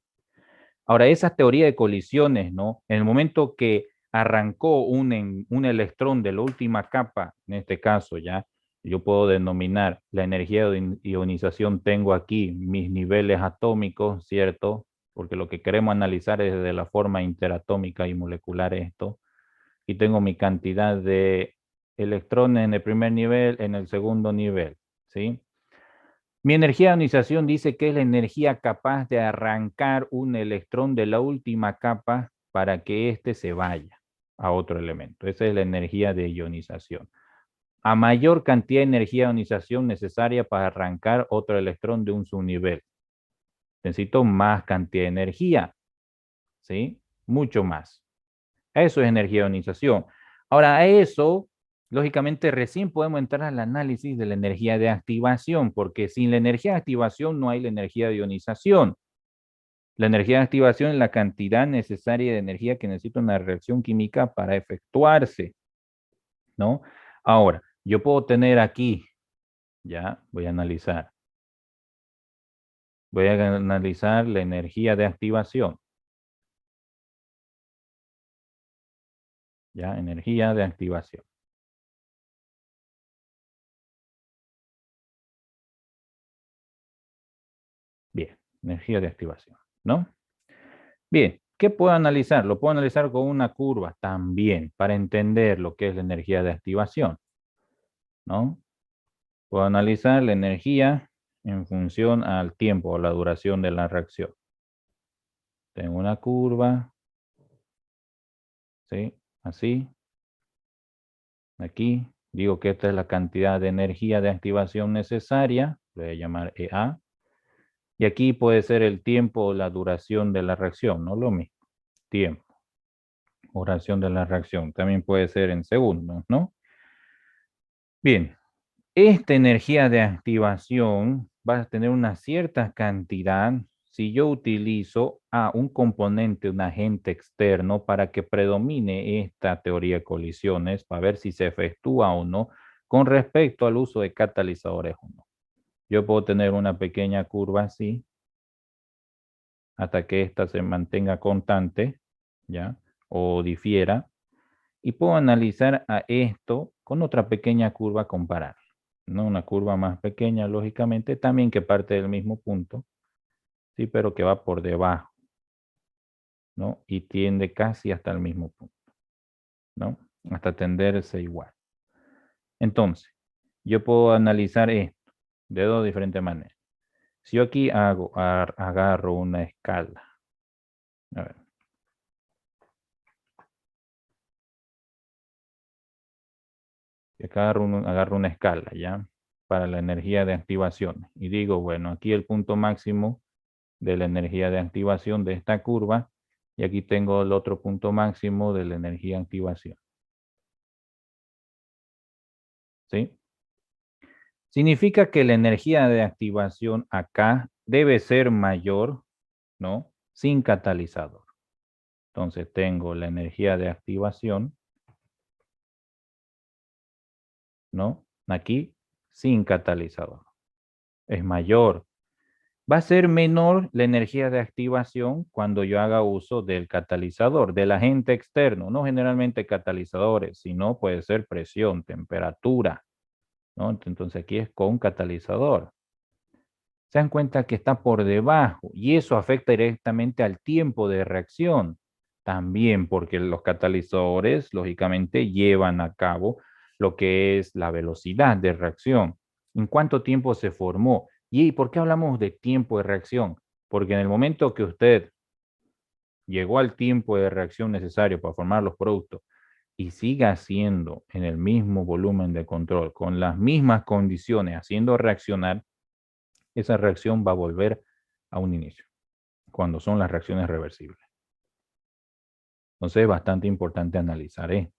Ahora, esa teoría de colisiones, ¿no? En el momento que arrancó un electrón de la última capa, en este caso ya, yo puedo denominar la energía de ionización, tengo aquí mis niveles atómicos, ¿cierto? Porque lo que queremos analizar es de la forma interatómica y molecular esto. Y tengo mi cantidad de electrones en el primer nivel, en el segundo nivel, ¿sí? Mi energía de ionización dice que es la energía capaz de arrancar un electrón de la última capa para que éste se vaya a otro elemento. Esa es la energía de ionización. A mayor cantidad de energía de ionización necesaria para arrancar otro electrón de un subnivel. Necesito más cantidad de energía, ¿sí? Mucho más. Eso es energía de ionización. Ahora, a eso, lógicamente, recién podemos entrar al análisis de la energía de activación, porque sin la energía de activación no hay la energía de ionización. La energía de activación es la cantidad necesaria de energía que necesita una reacción química para efectuarse, ¿no? Ahora, yo puedo tener aquí, ya, voy a analizar. Voy a analizar la energía de activación. Ya, energía de activación. Bien, energía de activación, ¿no? Bien, ¿qué puedo analizar? Lo puedo analizar con una curva también para entender lo que es la energía de activación, ¿no? Puedo analizar la energía en función al tiempo o la duración de la reacción. Tengo una curva, ¿sí? Así. Aquí digo que esta es la cantidad de energía de activación necesaria, voy a llamar EA. Y aquí puede ser el tiempo o la duración de la reacción, no lo mismo. Tiempo, duración de la reacción. También puede ser en segundos, ¿no? Bien, esta energía de activación va a tener una cierta cantidad si yo utilizo a un componente, un agente externo para que predomine esta teoría de colisiones, para ver si se efectúa o no con respecto al uso de catalizadores o no. Yo puedo tener una pequeña curva así hasta que ésta se mantenga constante, ¿ya? O difiera. Y puedo analizar a esto con otra pequeña curva comparar, ¿no? Una curva más pequeña, lógicamente, también que parte del mismo punto, sí, pero que va por debajo, ¿no? Y tiende casi hasta el mismo punto, ¿no? Hasta tenderse igual. Entonces, yo puedo analizar esto de dos diferentes maneras. Si yo aquí agarro una escala. A ver. Y acá agarro una escala, ¿ya? Para la energía de activación. Y digo, bueno, aquí el punto máximo de la energía de activación de esta curva. Y aquí tengo el otro punto máximo de la energía de activación. ¿Sí? Significa que la energía de activación acá debe ser mayor, ¿no? Sin catalizador. Entonces tengo la energía de activación, ¿no? Aquí sin catalizador. Es mayor. Va a ser menor la energía de activación cuando yo haga uso del catalizador, del agente externo, no generalmente catalizadores, sino puede ser presión, temperatura, ¿no? Entonces aquí es con catalizador. Se dan cuenta que está por debajo y eso afecta directamente al tiempo de reacción. También porque los catalizadores, lógicamente, llevan a cabo lo que es la velocidad de reacción. ¿En cuánto tiempo se formó? ¿Y por qué hablamos de tiempo de reacción? Porque en el momento que usted llegó al tiempo de reacción necesario para formar los productos y siga haciendo en el mismo volumen de control, con las mismas condiciones, haciendo reaccionar, esa reacción va a volver a un inicio, cuando son las reacciones reversibles. Entonces es bastante importante analizar esto.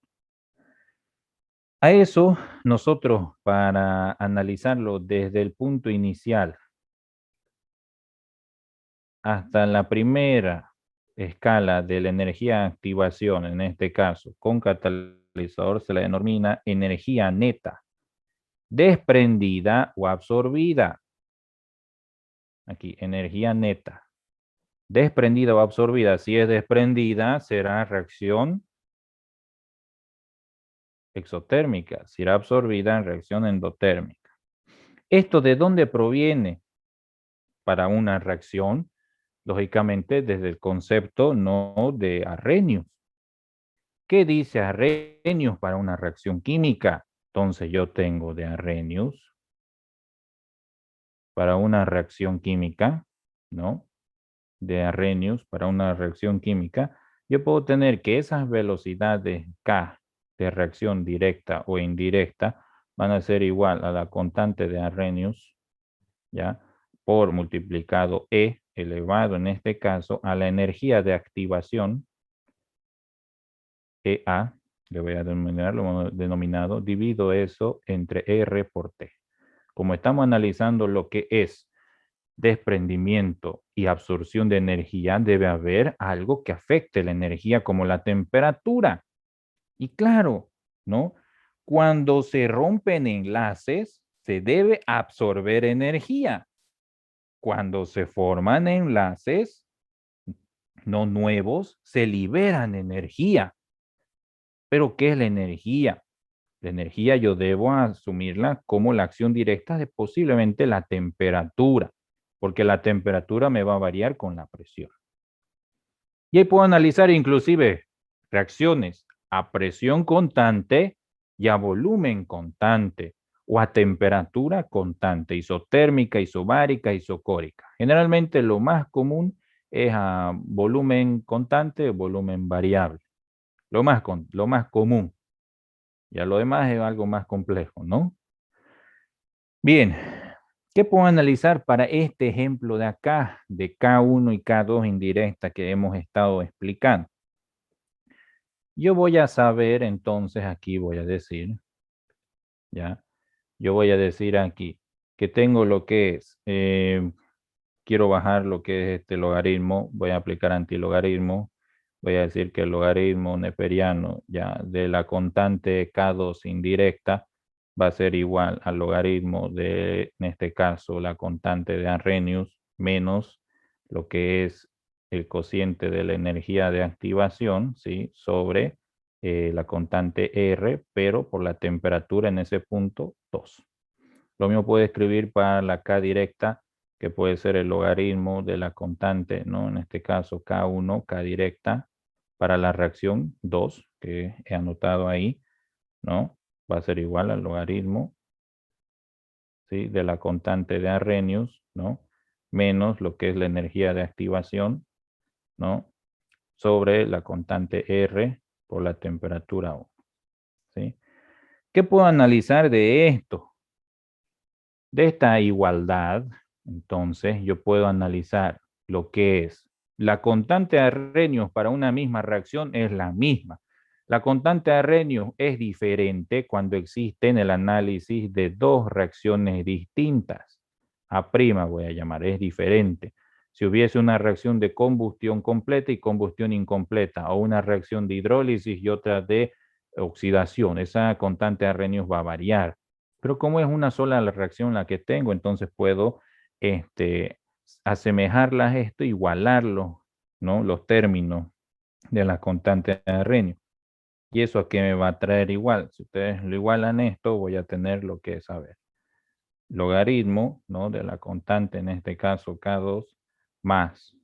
A eso nosotros, para analizarlo desde el punto inicial hasta la primera escala de la energía de activación, en este caso con catalizador, se la denomina energía neta, desprendida o absorbida. Aquí, energía neta. Desprendida o absorbida. Si es desprendida, será reacción exotérmica. Si será absorbida en reacción endotérmica. ¿Esto de dónde proviene? Para una reacción, lógicamente, desde el concepto no de Arrhenius. ¿Qué dice Arrhenius para una reacción química? Entonces yo tengo de Arrhenius para una reacción química, ¿no? De Arrhenius para una reacción química, yo puedo tener que esas velocidades K de reacción directa o indirecta van a ser igual a la constante de Arrhenius, ¿ya? Por multiplicado E elevado en este caso a la energía de activación, EA, le voy a denominar lo denominado, divido eso entre R por T. Como estamos analizando lo que es desprendimiento y absorción de energía, debe haber algo que afecte la energía como la temperatura. Y claro, ¿no? Cuando se rompen enlaces, se debe absorber energía. Cuando se forman enlaces no nuevos, se liberan energía. ¿Pero qué es la energía? La energía yo debo asumirla como la acción directa de posiblemente la temperatura, porque la temperatura me va a variar con la presión. Y ahí puedo analizar inclusive reacciones a presión constante y a volumen constante, o a temperatura constante, isotérmica, isobárica, isocórica. Generalmente lo más común es a volumen constante o volumen variable. Lo más común. Ya lo demás es algo más complejo, ¿no? Bien, ¿qué puedo analizar para este ejemplo de acá, de K1 y K2 indirecta que hemos estado explicando? Yo voy a saber, entonces aquí voy a decir, ¿ya? Yo voy a decir aquí que tengo lo que es, quiero bajar lo que es este logaritmo, voy a aplicar antilogaritmo, voy a decir que el logaritmo neperiano ya de la constante K2 indirecta va a ser igual al logaritmo de, en este caso, la constante de Arrhenius menos lo que es el cociente de la energía de activación, ¿sí? Sobre la constante R, pero por la temperatura en ese punto 2. Lo mismo puede escribir para la K directa, que puede ser el logaritmo de la constante, ¿no? En este caso K1, K directa, para la reacción 2, que he anotado ahí, ¿no? Va a ser igual al logaritmo, ¿sí? De la constante de Arrhenius, ¿no? menos lo que es la energía de activación, ¿no? Sobre la constante R por la temperatura 1, ¿sí? ¿Qué puedo analizar de esto? De esta igualdad, entonces, yo puedo analizar lo que es la constante de Arrhenius para una misma reacción es la misma. La constante de Arrhenius es diferente cuando existe en el análisis de dos reacciones distintas. A' voy a llamar, es diferente. Si hubiese una reacción de combustión completa y combustión incompleta, o una reacción de hidrólisis y otra de oxidación, esa constante de Arrhenius va a variar. Pero como es una sola la reacción la que tengo, entonces puedo asemejarlas a esto, igualarlo, ¿no? Los términos de la constante de Arrhenius. ¿Y eso a qué me va a traer igual? Si ustedes lo igualan esto, voy a tener lo que es, a ver, logaritmo, ¿no? De la constante, en este caso K2, más,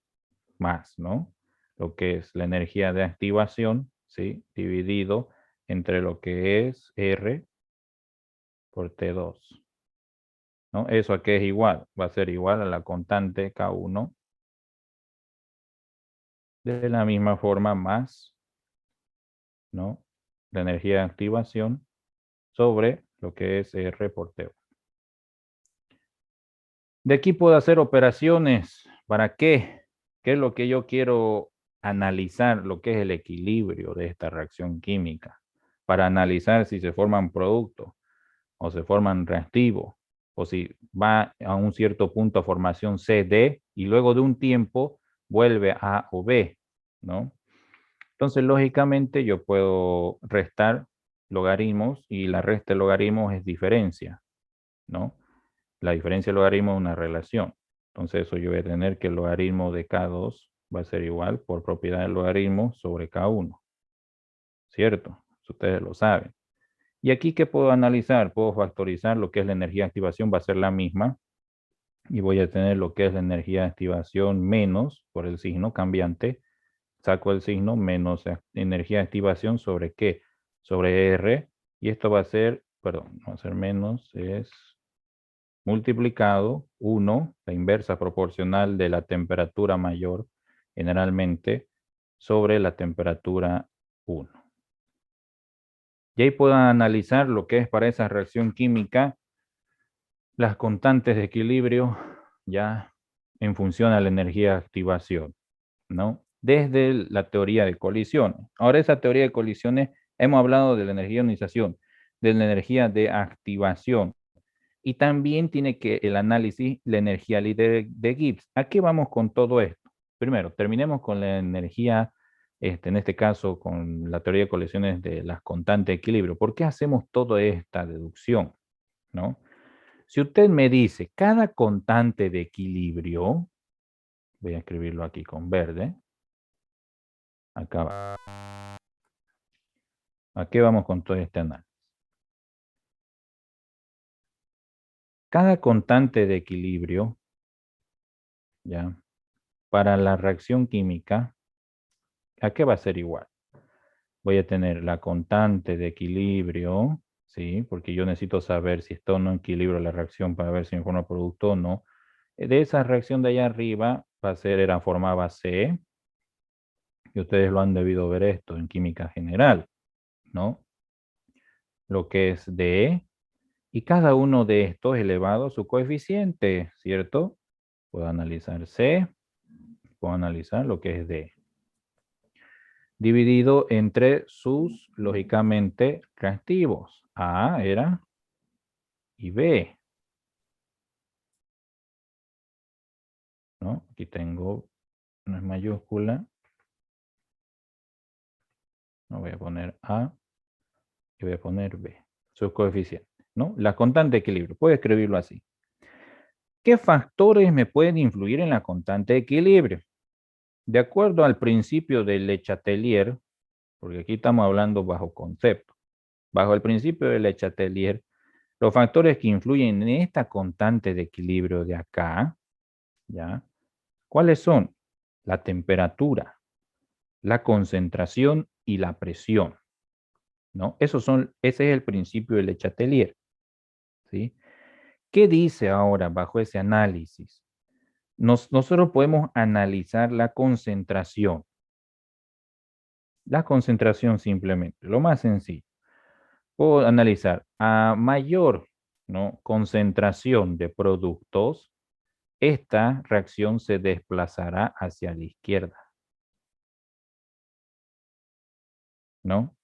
¿no? Lo que es la energía de activación, ¿sí? Dividido entre lo que es R por T2. ¿No? ¿Eso a qué es igual? Va a ser igual a la constante K1 de la misma forma más, ¿no? La energía de activación sobre lo que es R por T1. De aquí puedo hacer operaciones. ¿Para qué? ¿Qué es lo que yo quiero analizar? Lo que es el equilibrio de esta reacción química. Para analizar si se forman productos o se forman reactivos, o si va a un cierto punto a formación CD y luego de un tiempo vuelve a A o B, ¿no? Entonces, lógicamente, yo puedo restar logaritmos y la resta de logaritmos es diferencia, ¿no? La diferencia de logaritmos es una relación. Entonces, eso yo voy a tener que el logaritmo de K2 va a ser igual por propiedad del logaritmo sobre K1, ¿cierto? Ustedes lo saben. Y aquí, ¿qué puedo analizar? Puedo factorizar lo que es la energía de activación, va a ser la misma. Y voy a tener lo que es la energía de activación menos, por el signo cambiante, saco el signo, menos energía de activación sobre ¿qué? Sobre R. Y esto va a ser, perdón, va a ser menos, es multiplicado 1, la inversa proporcional de la temperatura mayor, generalmente, sobre la temperatura 1. Y ahí puedo analizar lo que es para esa reacción química las constantes de equilibrio ya en función a la energía de activación, ¿no? Desde la teoría de colisiones. Ahora esa teoría de colisiones hemos hablado de la energía de ionización, de la energía de activación y también tiene que el análisis la energía de Gibbs. ¿A qué vamos con todo esto? Primero, terminemos con la energía, en este caso con la teoría de colisiones de las constantes de equilibrio. ¿Por qué hacemos toda esta deducción? ¿No? Si usted me dice cada constante de equilibrio, voy a escribirlo aquí con verde. Acá va. ¿A qué vamos con todo este análisis? Cada constante de equilibrio, ¿ya? Para la reacción química, ¿a qué va a ser igual? Voy a tener la constante de equilibrio, ¿sí? Porque yo necesito saber si está o no en equilibrio la reacción para ver si me forma producto o no. De esa reacción de allá arriba va a ser, formaba C, y ustedes lo han debido ver esto en química general, ¿no? Lo que es D, y cada uno de estos elevado a su coeficiente, ¿cierto? Puedo analizar C, puedo analizar lo que es D. Dividido entre sus, lógicamente, reactivos. A era y B. ¿No? Aquí tengo una mayúscula. No voy a poner A y voy a poner B. Sus coeficientes, ¿no? La constante de equilibrio. Puedo escribirlo así. ¿Qué factores me pueden influir en la constante de equilibrio? De acuerdo al principio de Le Chatelier, porque aquí estamos hablando bajo concepto, bajo el principio de Le Chatelier, los factores que influyen en esta constante de equilibrio de acá, ¿ya? ¿Cuáles son? La temperatura, la concentración y la presión, ¿no? Ese es el principio de Le Chatelier, ¿sí? ¿Qué dice ahora bajo ese análisis? nosotros podemos analizar la concentración. La concentración simplemente, lo más sencillo. Puedo analizar a mayor, ¿no?, concentración de productos, esta reacción se desplazará hacia la izquierda, ¿no?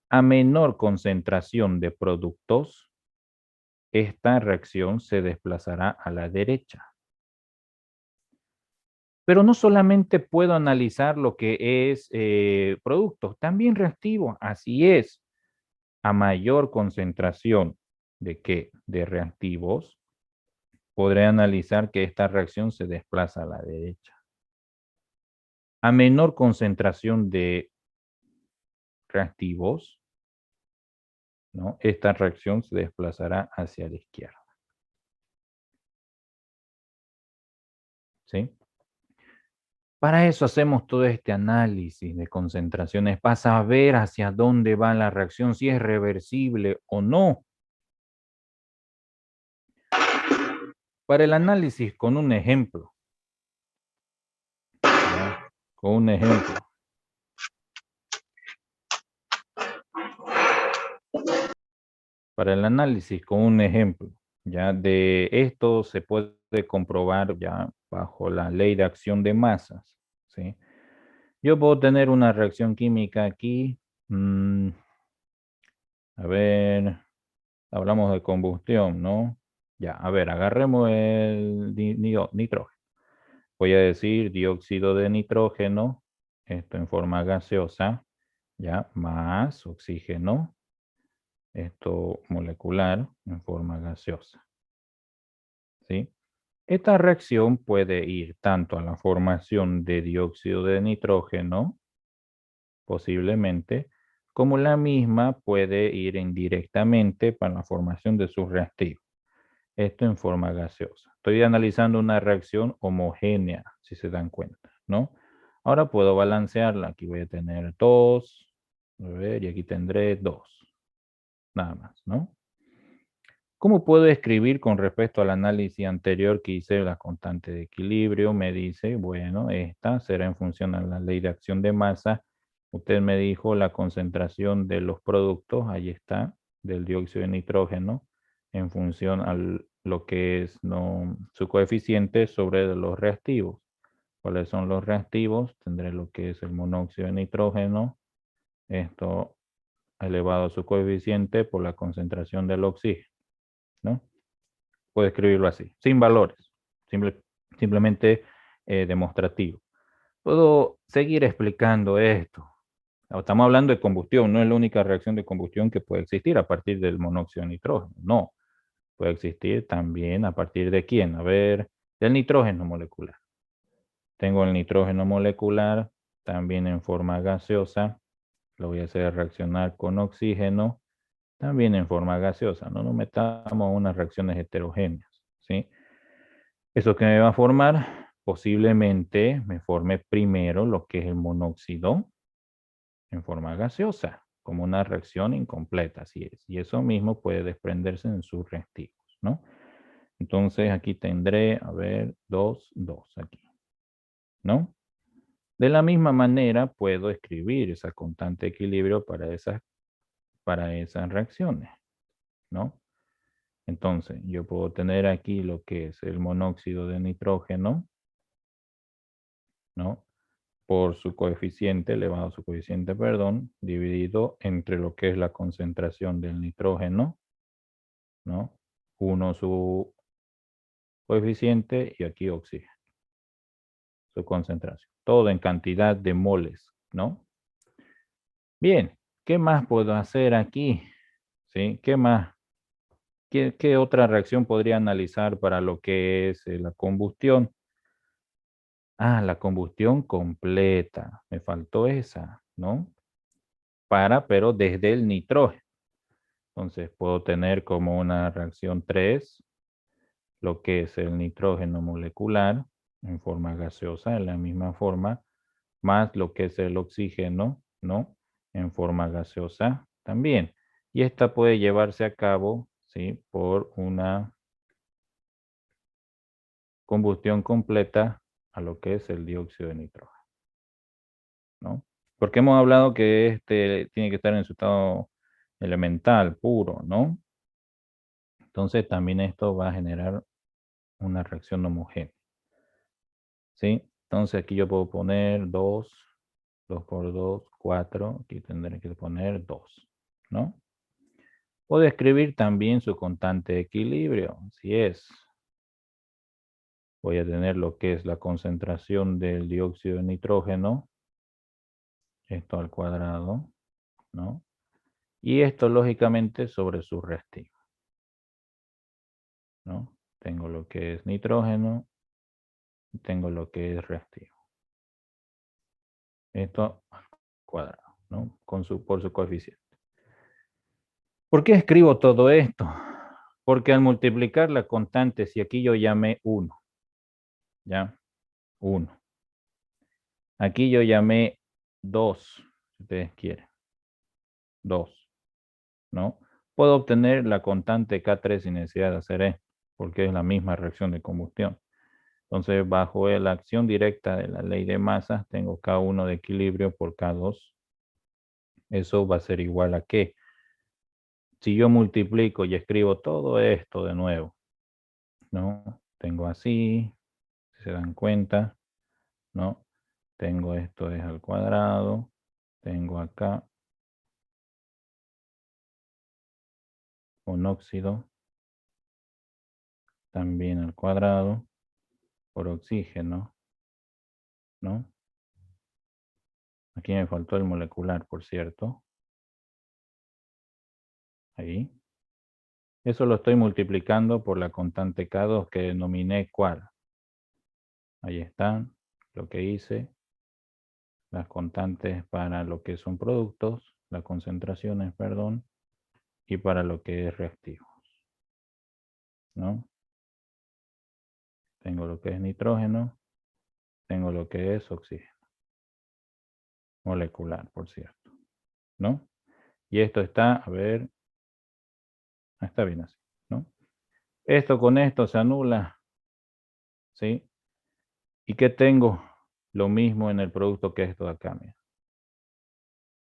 A menor concentración de productos, esta reacción se desplazará a la derecha. Pero no solamente puedo analizar lo que es productos, también reactivos. Así es, a mayor concentración de qué, de reactivos, podré analizar que esta reacción se desplaza a la derecha. A menor concentración de reactivos, ¿no?, esta reacción se desplazará hacia la izquierda. ¿Sí? Para eso hacemos todo este análisis de concentraciones, para saber hacia dónde va la reacción, si es reversible o no. Para el análisis con un ejemplo. ¿Ya? Con un ejemplo. Para el análisis con un ejemplo. Ya de esto se puede comprobar ya bajo la ley de acción de masas. ¿Sí? Yo puedo tener una reacción química aquí. A ver, hablamos de combustión, ¿no? Ya, a ver, agarremos el nitrógeno. Voy a decir dióxido de nitrógeno, esto en forma gaseosa, ya, más oxígeno, esto molecular en forma gaseosa. ¿Sí? Esta reacción puede ir tanto a la formación de dióxido de nitrógeno, posiblemente, como la misma puede ir indirectamente para la formación de sus reactivos. Esto en forma gaseosa. Estoy analizando una reacción homogénea, si se dan cuenta, ¿no? Ahora puedo balancearla. Aquí voy a tener 2, a ver, y aquí tendré 2. Nada más, ¿no? ¿Cómo puedo escribir con respecto al análisis anterior que hice la constante de equilibrio? Me dice, bueno, esta será en función a la ley de acción de masa. Usted me dijo la concentración de los productos, ahí está, del dióxido de nitrógeno, en función a lo que es su coeficiente sobre los reactivos. ¿Cuáles son los reactivos? Tendré lo que es el monóxido de nitrógeno, esto elevado a su coeficiente por la concentración del oxígeno, ¿no? Puedo escribirlo así, sin valores, simplemente demostrativo. Puedo seguir explicando esto. Estamos hablando de combustión, no es la única reacción de combustión que puede existir a partir del monóxido de nitrógeno. No, puede existir también a partir de quién. A ver, del nitrógeno molecular. Tengo el nitrógeno molecular también en forma gaseosa. Lo voy a hacer reaccionar con oxígeno también en forma gaseosa. No nos metamos en unas reacciones heterogéneas, ¿sí? Eso que me va a formar, posiblemente me forme primero lo que es el monóxido en forma gaseosa, como una reacción incompleta, así es. Y eso mismo puede desprenderse en sus reactivos, ¿no? Entonces aquí tendré, a ver, 2, 2 aquí, ¿no? De la misma manera puedo escribir esa constante de equilibrio para esas reacciones, ¿no? Entonces yo puedo tener aquí lo que es el monóxido de nitrógeno, ¿no? Por su coeficiente, elevado a su coeficiente, perdón, dividido entre lo que es la concentración del nitrógeno, ¿no? 1 su coeficiente y aquí oxígeno, su concentración. Todo en cantidad de moles, ¿no? Bien, ¿qué más puedo hacer aquí? ¿Sí? ¿Qué más? ¿Qué otra reacción podría analizar para lo que es la combustión? Ah, la combustión completa. Me faltó esa, ¿no? Pero desde el nitrógeno. Entonces puedo tener como una reacción 3, lo que es el nitrógeno molecular en forma gaseosa, en la misma forma, más lo que es el oxígeno, ¿no? En forma gaseosa también. Y esta puede llevarse a cabo, ¿sí? Por una combustión completa a lo que es el dióxido de nitrógeno, ¿no? Porque hemos hablado que este tiene que estar en su estado elemental, puro, ¿no? Entonces también esto va a generar una reacción homogénea, ¿sí? Entonces aquí yo puedo poner 2 por 2, 4, aquí tendré que poner 2, ¿no? Puedo escribir también su constante de equilibrio, si es. Voy a tener lo que es la concentración del dióxido de nitrógeno, esto al cuadrado, ¿no? Y esto lógicamente sobre su reactivo, ¿no? Tengo lo que es nitrógeno, y tengo lo que es reactivo. Esto al cuadrado, ¿no? Por su coeficiente. ¿Por qué escribo todo esto? Porque al multiplicar la constante, si aquí yo llamé 1, ¿ya? 1. Aquí yo llamé 2, si ustedes quieren. 2, ¿no? Puedo obtener la constante K3 sin necesidad de hacer esto, porque es la misma reacción de combustión. Entonces, bajo la acción directa de la ley de masas, tengo K1 de equilibrio por K2. Eso va a ser igual a ¿qué? Si yo multiplico y escribo todo esto de nuevo, ¿no? Tengo así, si se dan cuenta, ¿no? Tengo esto es al cuadrado, tengo acá monóxido, también al cuadrado, por oxígeno, ¿no? Aquí me faltó el molecular, por cierto. Ahí. Eso lo estoy multiplicando por la constante K2 que denominé ¿cuál? Ahí están, lo que hice. Las constantes para lo que son productos, las concentraciones, perdón, y para lo que es reactivos, ¿no? Tengo lo que es nitrógeno, tengo lo que es oxígeno. Molecular, por cierto, ¿no? Y esto está, a ver, está bien así, ¿no? Esto con esto se anula, ¿sí? ¿Y qué tengo? Lo mismo en el producto que esto de acá, mira.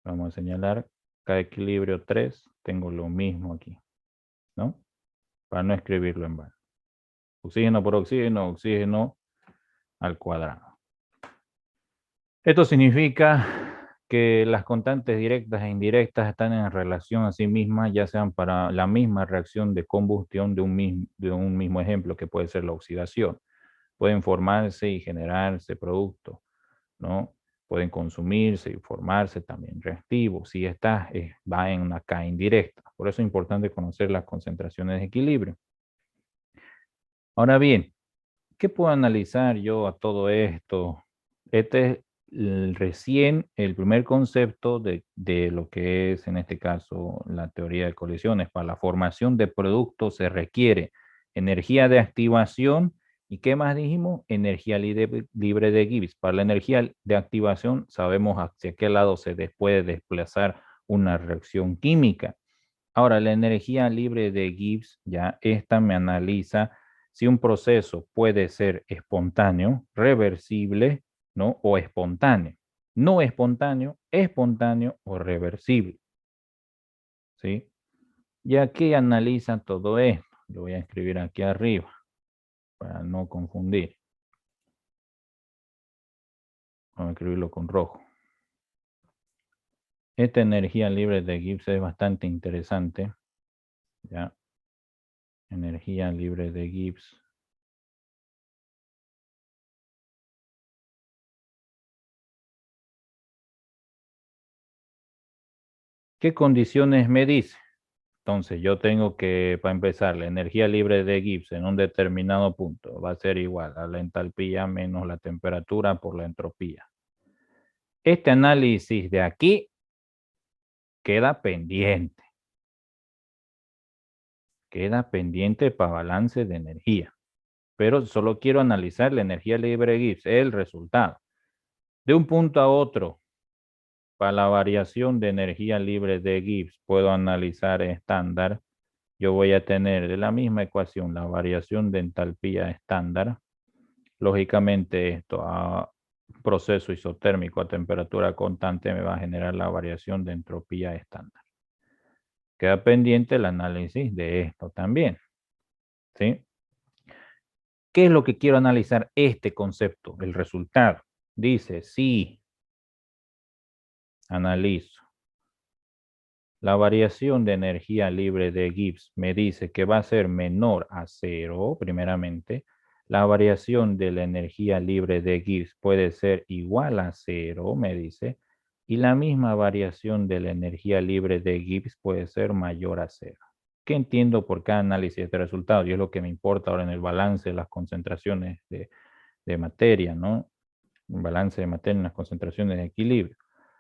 Vamos a señalar K equilibrio 3, tengo lo mismo aquí, ¿no? Para no escribirlo en vano. Oxígeno por oxígeno, oxígeno al cuadrado. Esto significa que las constantes directas e indirectas están en relación a sí mismas, ya sean para la misma reacción de combustión de un mismo ejemplo, que puede ser la oxidación. Pueden formarse y generarse productos, ¿no? Pueden consumirse y formarse también reactivos. Si esta va en una K indirecta. Por eso es importante conocer las concentraciones de equilibrio. Ahora bien, ¿qué puedo analizar yo a todo esto? Este es recién el primer concepto de lo que es, en este caso, la teoría de colisiones. Para la formación de productos se requiere energía de activación y ¿qué más dijimos? Energía libre de Gibbs. Para la energía de activación sabemos hacia qué lado se puede desplazar una reacción química. Ahora, la energía libre de Gibbs, ya esta me analiza si un proceso puede ser espontáneo, reversible, ¿no? O espontáneo. No espontáneo o reversible. ¿Sí? Y aquí analiza todo esto. Lo voy a escribir aquí arriba para no confundir. Vamos a escribirlo con rojo. Esta energía libre de Gibbs es bastante interesante. ¿Ya? Energía libre de Gibbs. ¿Qué condiciones me dice? Entonces yo tengo que, para empezar, la energía libre de Gibbs en un determinado punto va a ser igual a la entalpía menos la temperatura por la entropía. Este análisis de aquí queda pendiente. Queda pendiente para balance de energía. Pero solo quiero analizar la energía libre de Gibbs, el resultado. De un punto a otro, para la variación de energía libre de Gibbs, puedo analizar estándar. Yo voy a tener de la misma ecuación la variación de entalpía estándar Lógicamente esto a proceso isotérmico a temperatura constante me va a generar la variación de entropía estándar. Queda pendiente el análisis de esto también. ¿Sí? ¿Qué es lo que quiero analizar? Este concepto, el resultado. Dice, si analizo la variación de energía libre de Gibbs, me dice que va a ser menor a 0, primeramente. La variación de la energía libre de Gibbs puede ser igual a 0, me dice. Y la misma variación de la energía libre de Gibbs puede ser mayor a 0. ¿Qué entiendo por cada análisis de este resultado? Y es lo que me importa ahora en el balance de las concentraciones de materia, ¿no? Un balance de materia en las concentraciones de equilibrio.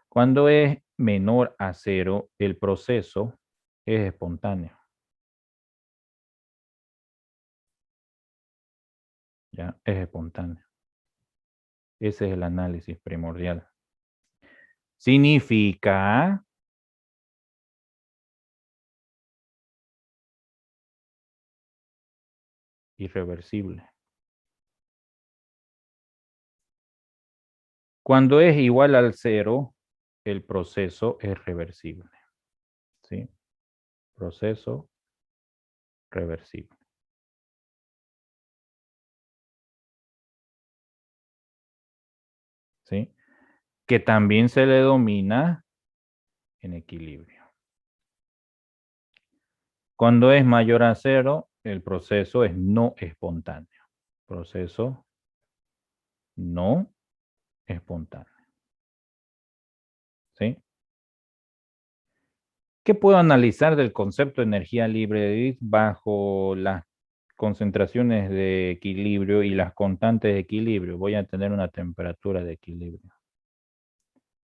Cuando es menor a 0, el proceso es espontáneo. ¿Ya? Es espontáneo. Ese es el análisis primordial. Significa irreversible. Cuando es igual al 0, el proceso es reversible. ¿Sí? Proceso reversible. ¿Sí? Que también se le domina en equilibrio. Cuando es mayor a 0, el proceso es no espontáneo. Proceso no espontáneo. ¿Sí? ¿Qué puedo analizar del concepto de energía libre de Gibbs bajo las concentraciones de equilibrio y las constantes de equilibrio? Voy a tener una temperatura de equilibrio.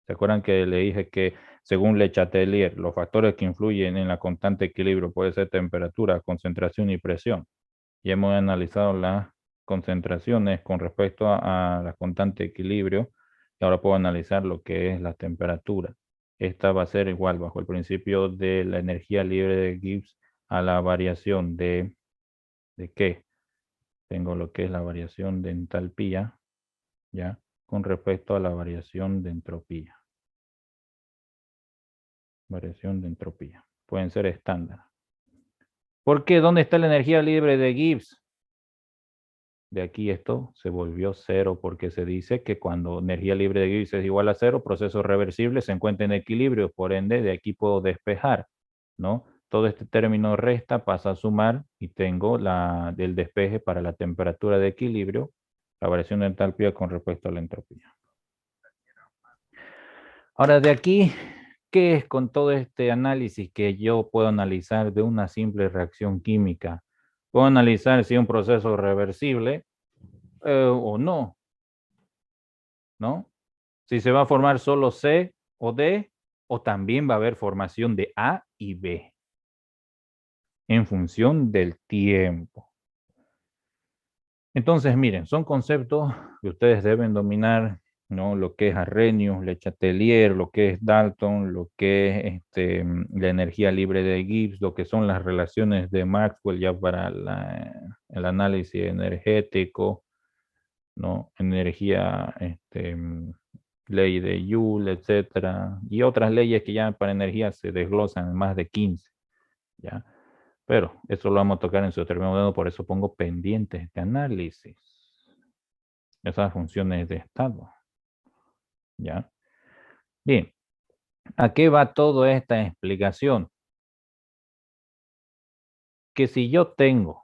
¿Se acuerdan que le dije que según Le Chatelier, los factores que influyen en la constante de equilibrio puede ser temperatura, concentración y presión? Ya hemos analizado las concentraciones con respecto a la constante de equilibrio y ahora puedo analizar lo que es la temperatura. Esta va a ser igual bajo el principio de la energía libre de Gibbs a la variación ¿de qué? Tengo lo que es la variación de entalpía, ¿ya? Con respecto a la variación de entropía. Variación de entropía. Pueden ser estándar. ¿Por qué? ¿Dónde está la energía libre de Gibbs? De aquí esto se volvió 0 porque se dice que cuando energía libre de Gibbs es igual a 0, proceso reversible se encuentra en equilibrio, por ende de aquí puedo despejar, ¿no? Todo este término resta, pasa a sumar y tengo el despeje para la temperatura de equilibrio, la variación de entalpía con respecto a la entropía. Ahora de aquí, ¿qué es con todo este análisis que yo puedo analizar de una simple reacción química? Puedo analizar si es un proceso reversible o no, ¿no? Si se va a formar solo C o D, o también va a haber formación de A y B en función del tiempo. Entonces, miren, son conceptos que ustedes deben dominar, ¿no? Lo que es Arrhenius, Le Chatelier, lo que es Dalton, lo que es la energía libre de Gibbs, lo que son las relaciones de Maxwell ya para el análisis energético, ¿no? Energía, ley de Joule, etcétera, y otras leyes que ya para energía se desglosan en más de 15, ¿ya? Pero eso lo vamos a tocar en su determinado, por eso pongo pendientes de análisis. Esas funciones de estado, ¿ya? Bien, ¿a qué va toda esta explicación? Que si yo tengo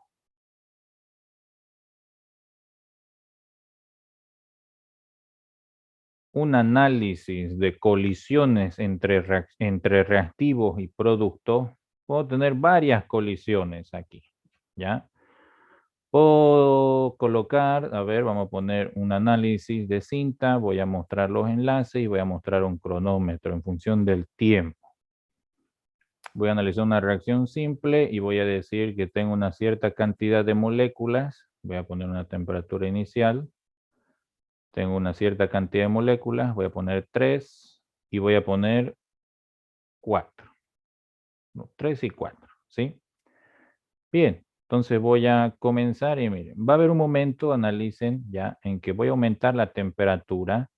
un análisis de colisiones entre reactivos y productos, puedo tener varias colisiones aquí, ¿ya? Puedo colocar, a ver, vamos a poner un análisis de cinta, voy a mostrar los enlaces y voy a mostrar un cronómetro en función del tiempo. Voy a analizar una reacción simple y voy a decir que tengo una cierta cantidad de moléculas, voy a poner una temperatura inicial, tengo una cierta cantidad de moléculas, voy a poner 3 y voy a poner 4. No, 3 y 4, ¿sí? Bien, Entonces voy a comenzar y miren, va a haber un momento, analicen ya, en que voy a aumentar la temperatura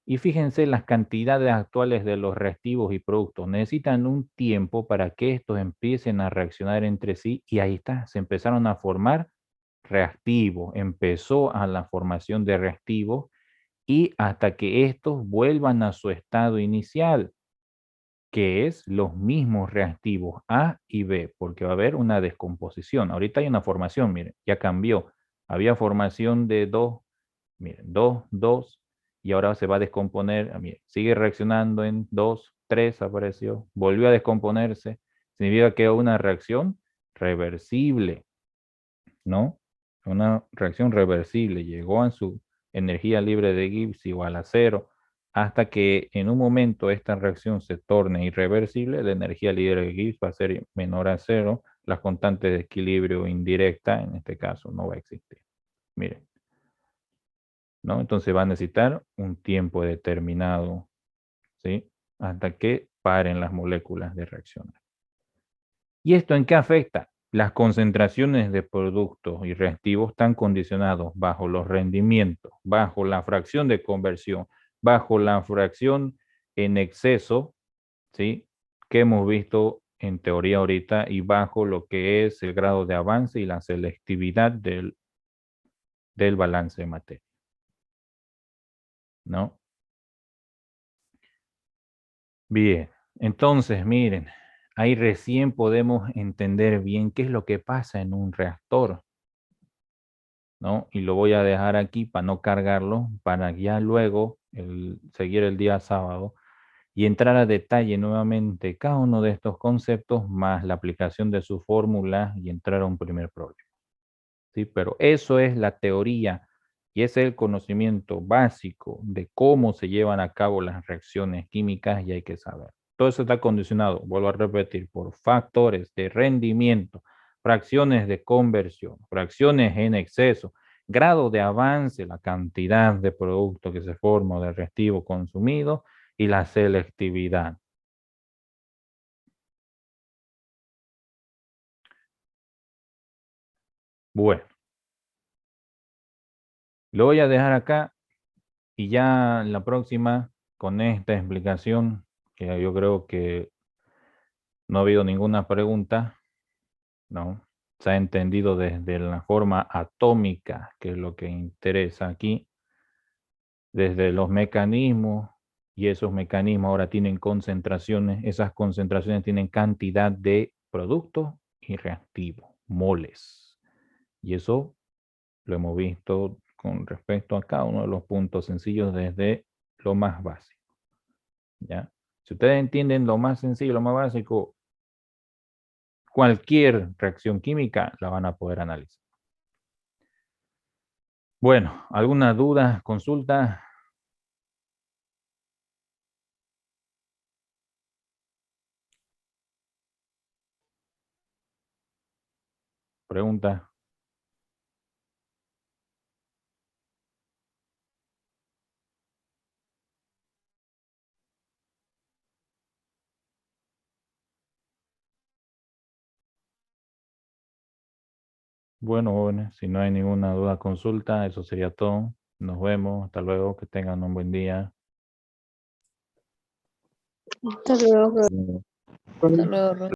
y fíjense las cantidades actuales de los reactivos y productos. Necesitan un tiempo para que estos empiecen a reaccionar entre sí y ahí está, se empezaron a formar reactivos, empezó a la formación de reactivos y hasta que estos vuelvan a su estado inicial, que es los mismos reactivos A y B, porque va a haber una descomposición. Ahorita hay una formación, miren, ya cambió. Había formación de 2, miren, 2, 2, y ahora se va a descomponer, miren, sigue reaccionando en 2, 3 apareció, volvió a descomponerse. Significa que es una reacción reversible, ¿no? Una reacción reversible, llegó a su energía libre de Gibbs igual a 0, hasta que en un momento esta reacción se torne irreversible, la energía libre de Gibbs va a ser menor a 0, las constantes de equilibrio indirecta, en este caso, no va a existir. Miren, ¿no? Entonces va a necesitar un tiempo determinado, ¿sí? Hasta que paren las moléculas de reaccionar. ¿Y esto en qué afecta? Las concentraciones de productos y reactivos están condicionados bajo los rendimientos, bajo la fracción de conversión, bajo la fracción en exceso, ¿sí? Que hemos visto en teoría ahorita y bajo lo que es el grado de avance y la selectividad del balance de materia, ¿no? Bien, entonces miren, ahí recién podemos entender bien qué es lo que pasa en un reactor, ¿no? Y lo voy a dejar aquí para no cargarlo, para ya luego seguir el día sábado y entrar a detalle nuevamente cada uno de estos conceptos más la aplicación de su fórmula y entrar a un primer problema, ¿sí? Pero eso es la teoría y ese es el conocimiento básico de cómo se llevan a cabo las reacciones químicas y hay que saber. Todo eso está condicionado, vuelvo a repetir, por factores de rendimiento, fracciones de conversión, fracciones en exceso, grado de avance, la cantidad de producto que se forma o de reactivo consumido y la selectividad. Bueno, lo voy a dejar acá y ya la próxima con esta explicación, que yo creo que no ha habido ninguna pregunta, ¿no? Se ha entendido desde la forma atómica, que es lo que interesa aquí, desde los mecanismos, y esos mecanismos ahora tienen concentraciones, esas concentraciones tienen cantidad de productos y reactivos, moles. Y eso lo hemos visto con respecto a cada uno de los puntos sencillos desde lo más básico, ¿ya? Si ustedes entienden lo más sencillo, lo más básico, cualquier reacción química la van a poder analizar. Bueno, ¿alguna duda, consulta? ¿Pregunta? Bueno, jóvenes, si no hay ninguna duda, consulta, eso sería todo. Nos vemos, hasta luego, que tengan un buen día. Hasta luego. Hasta luego.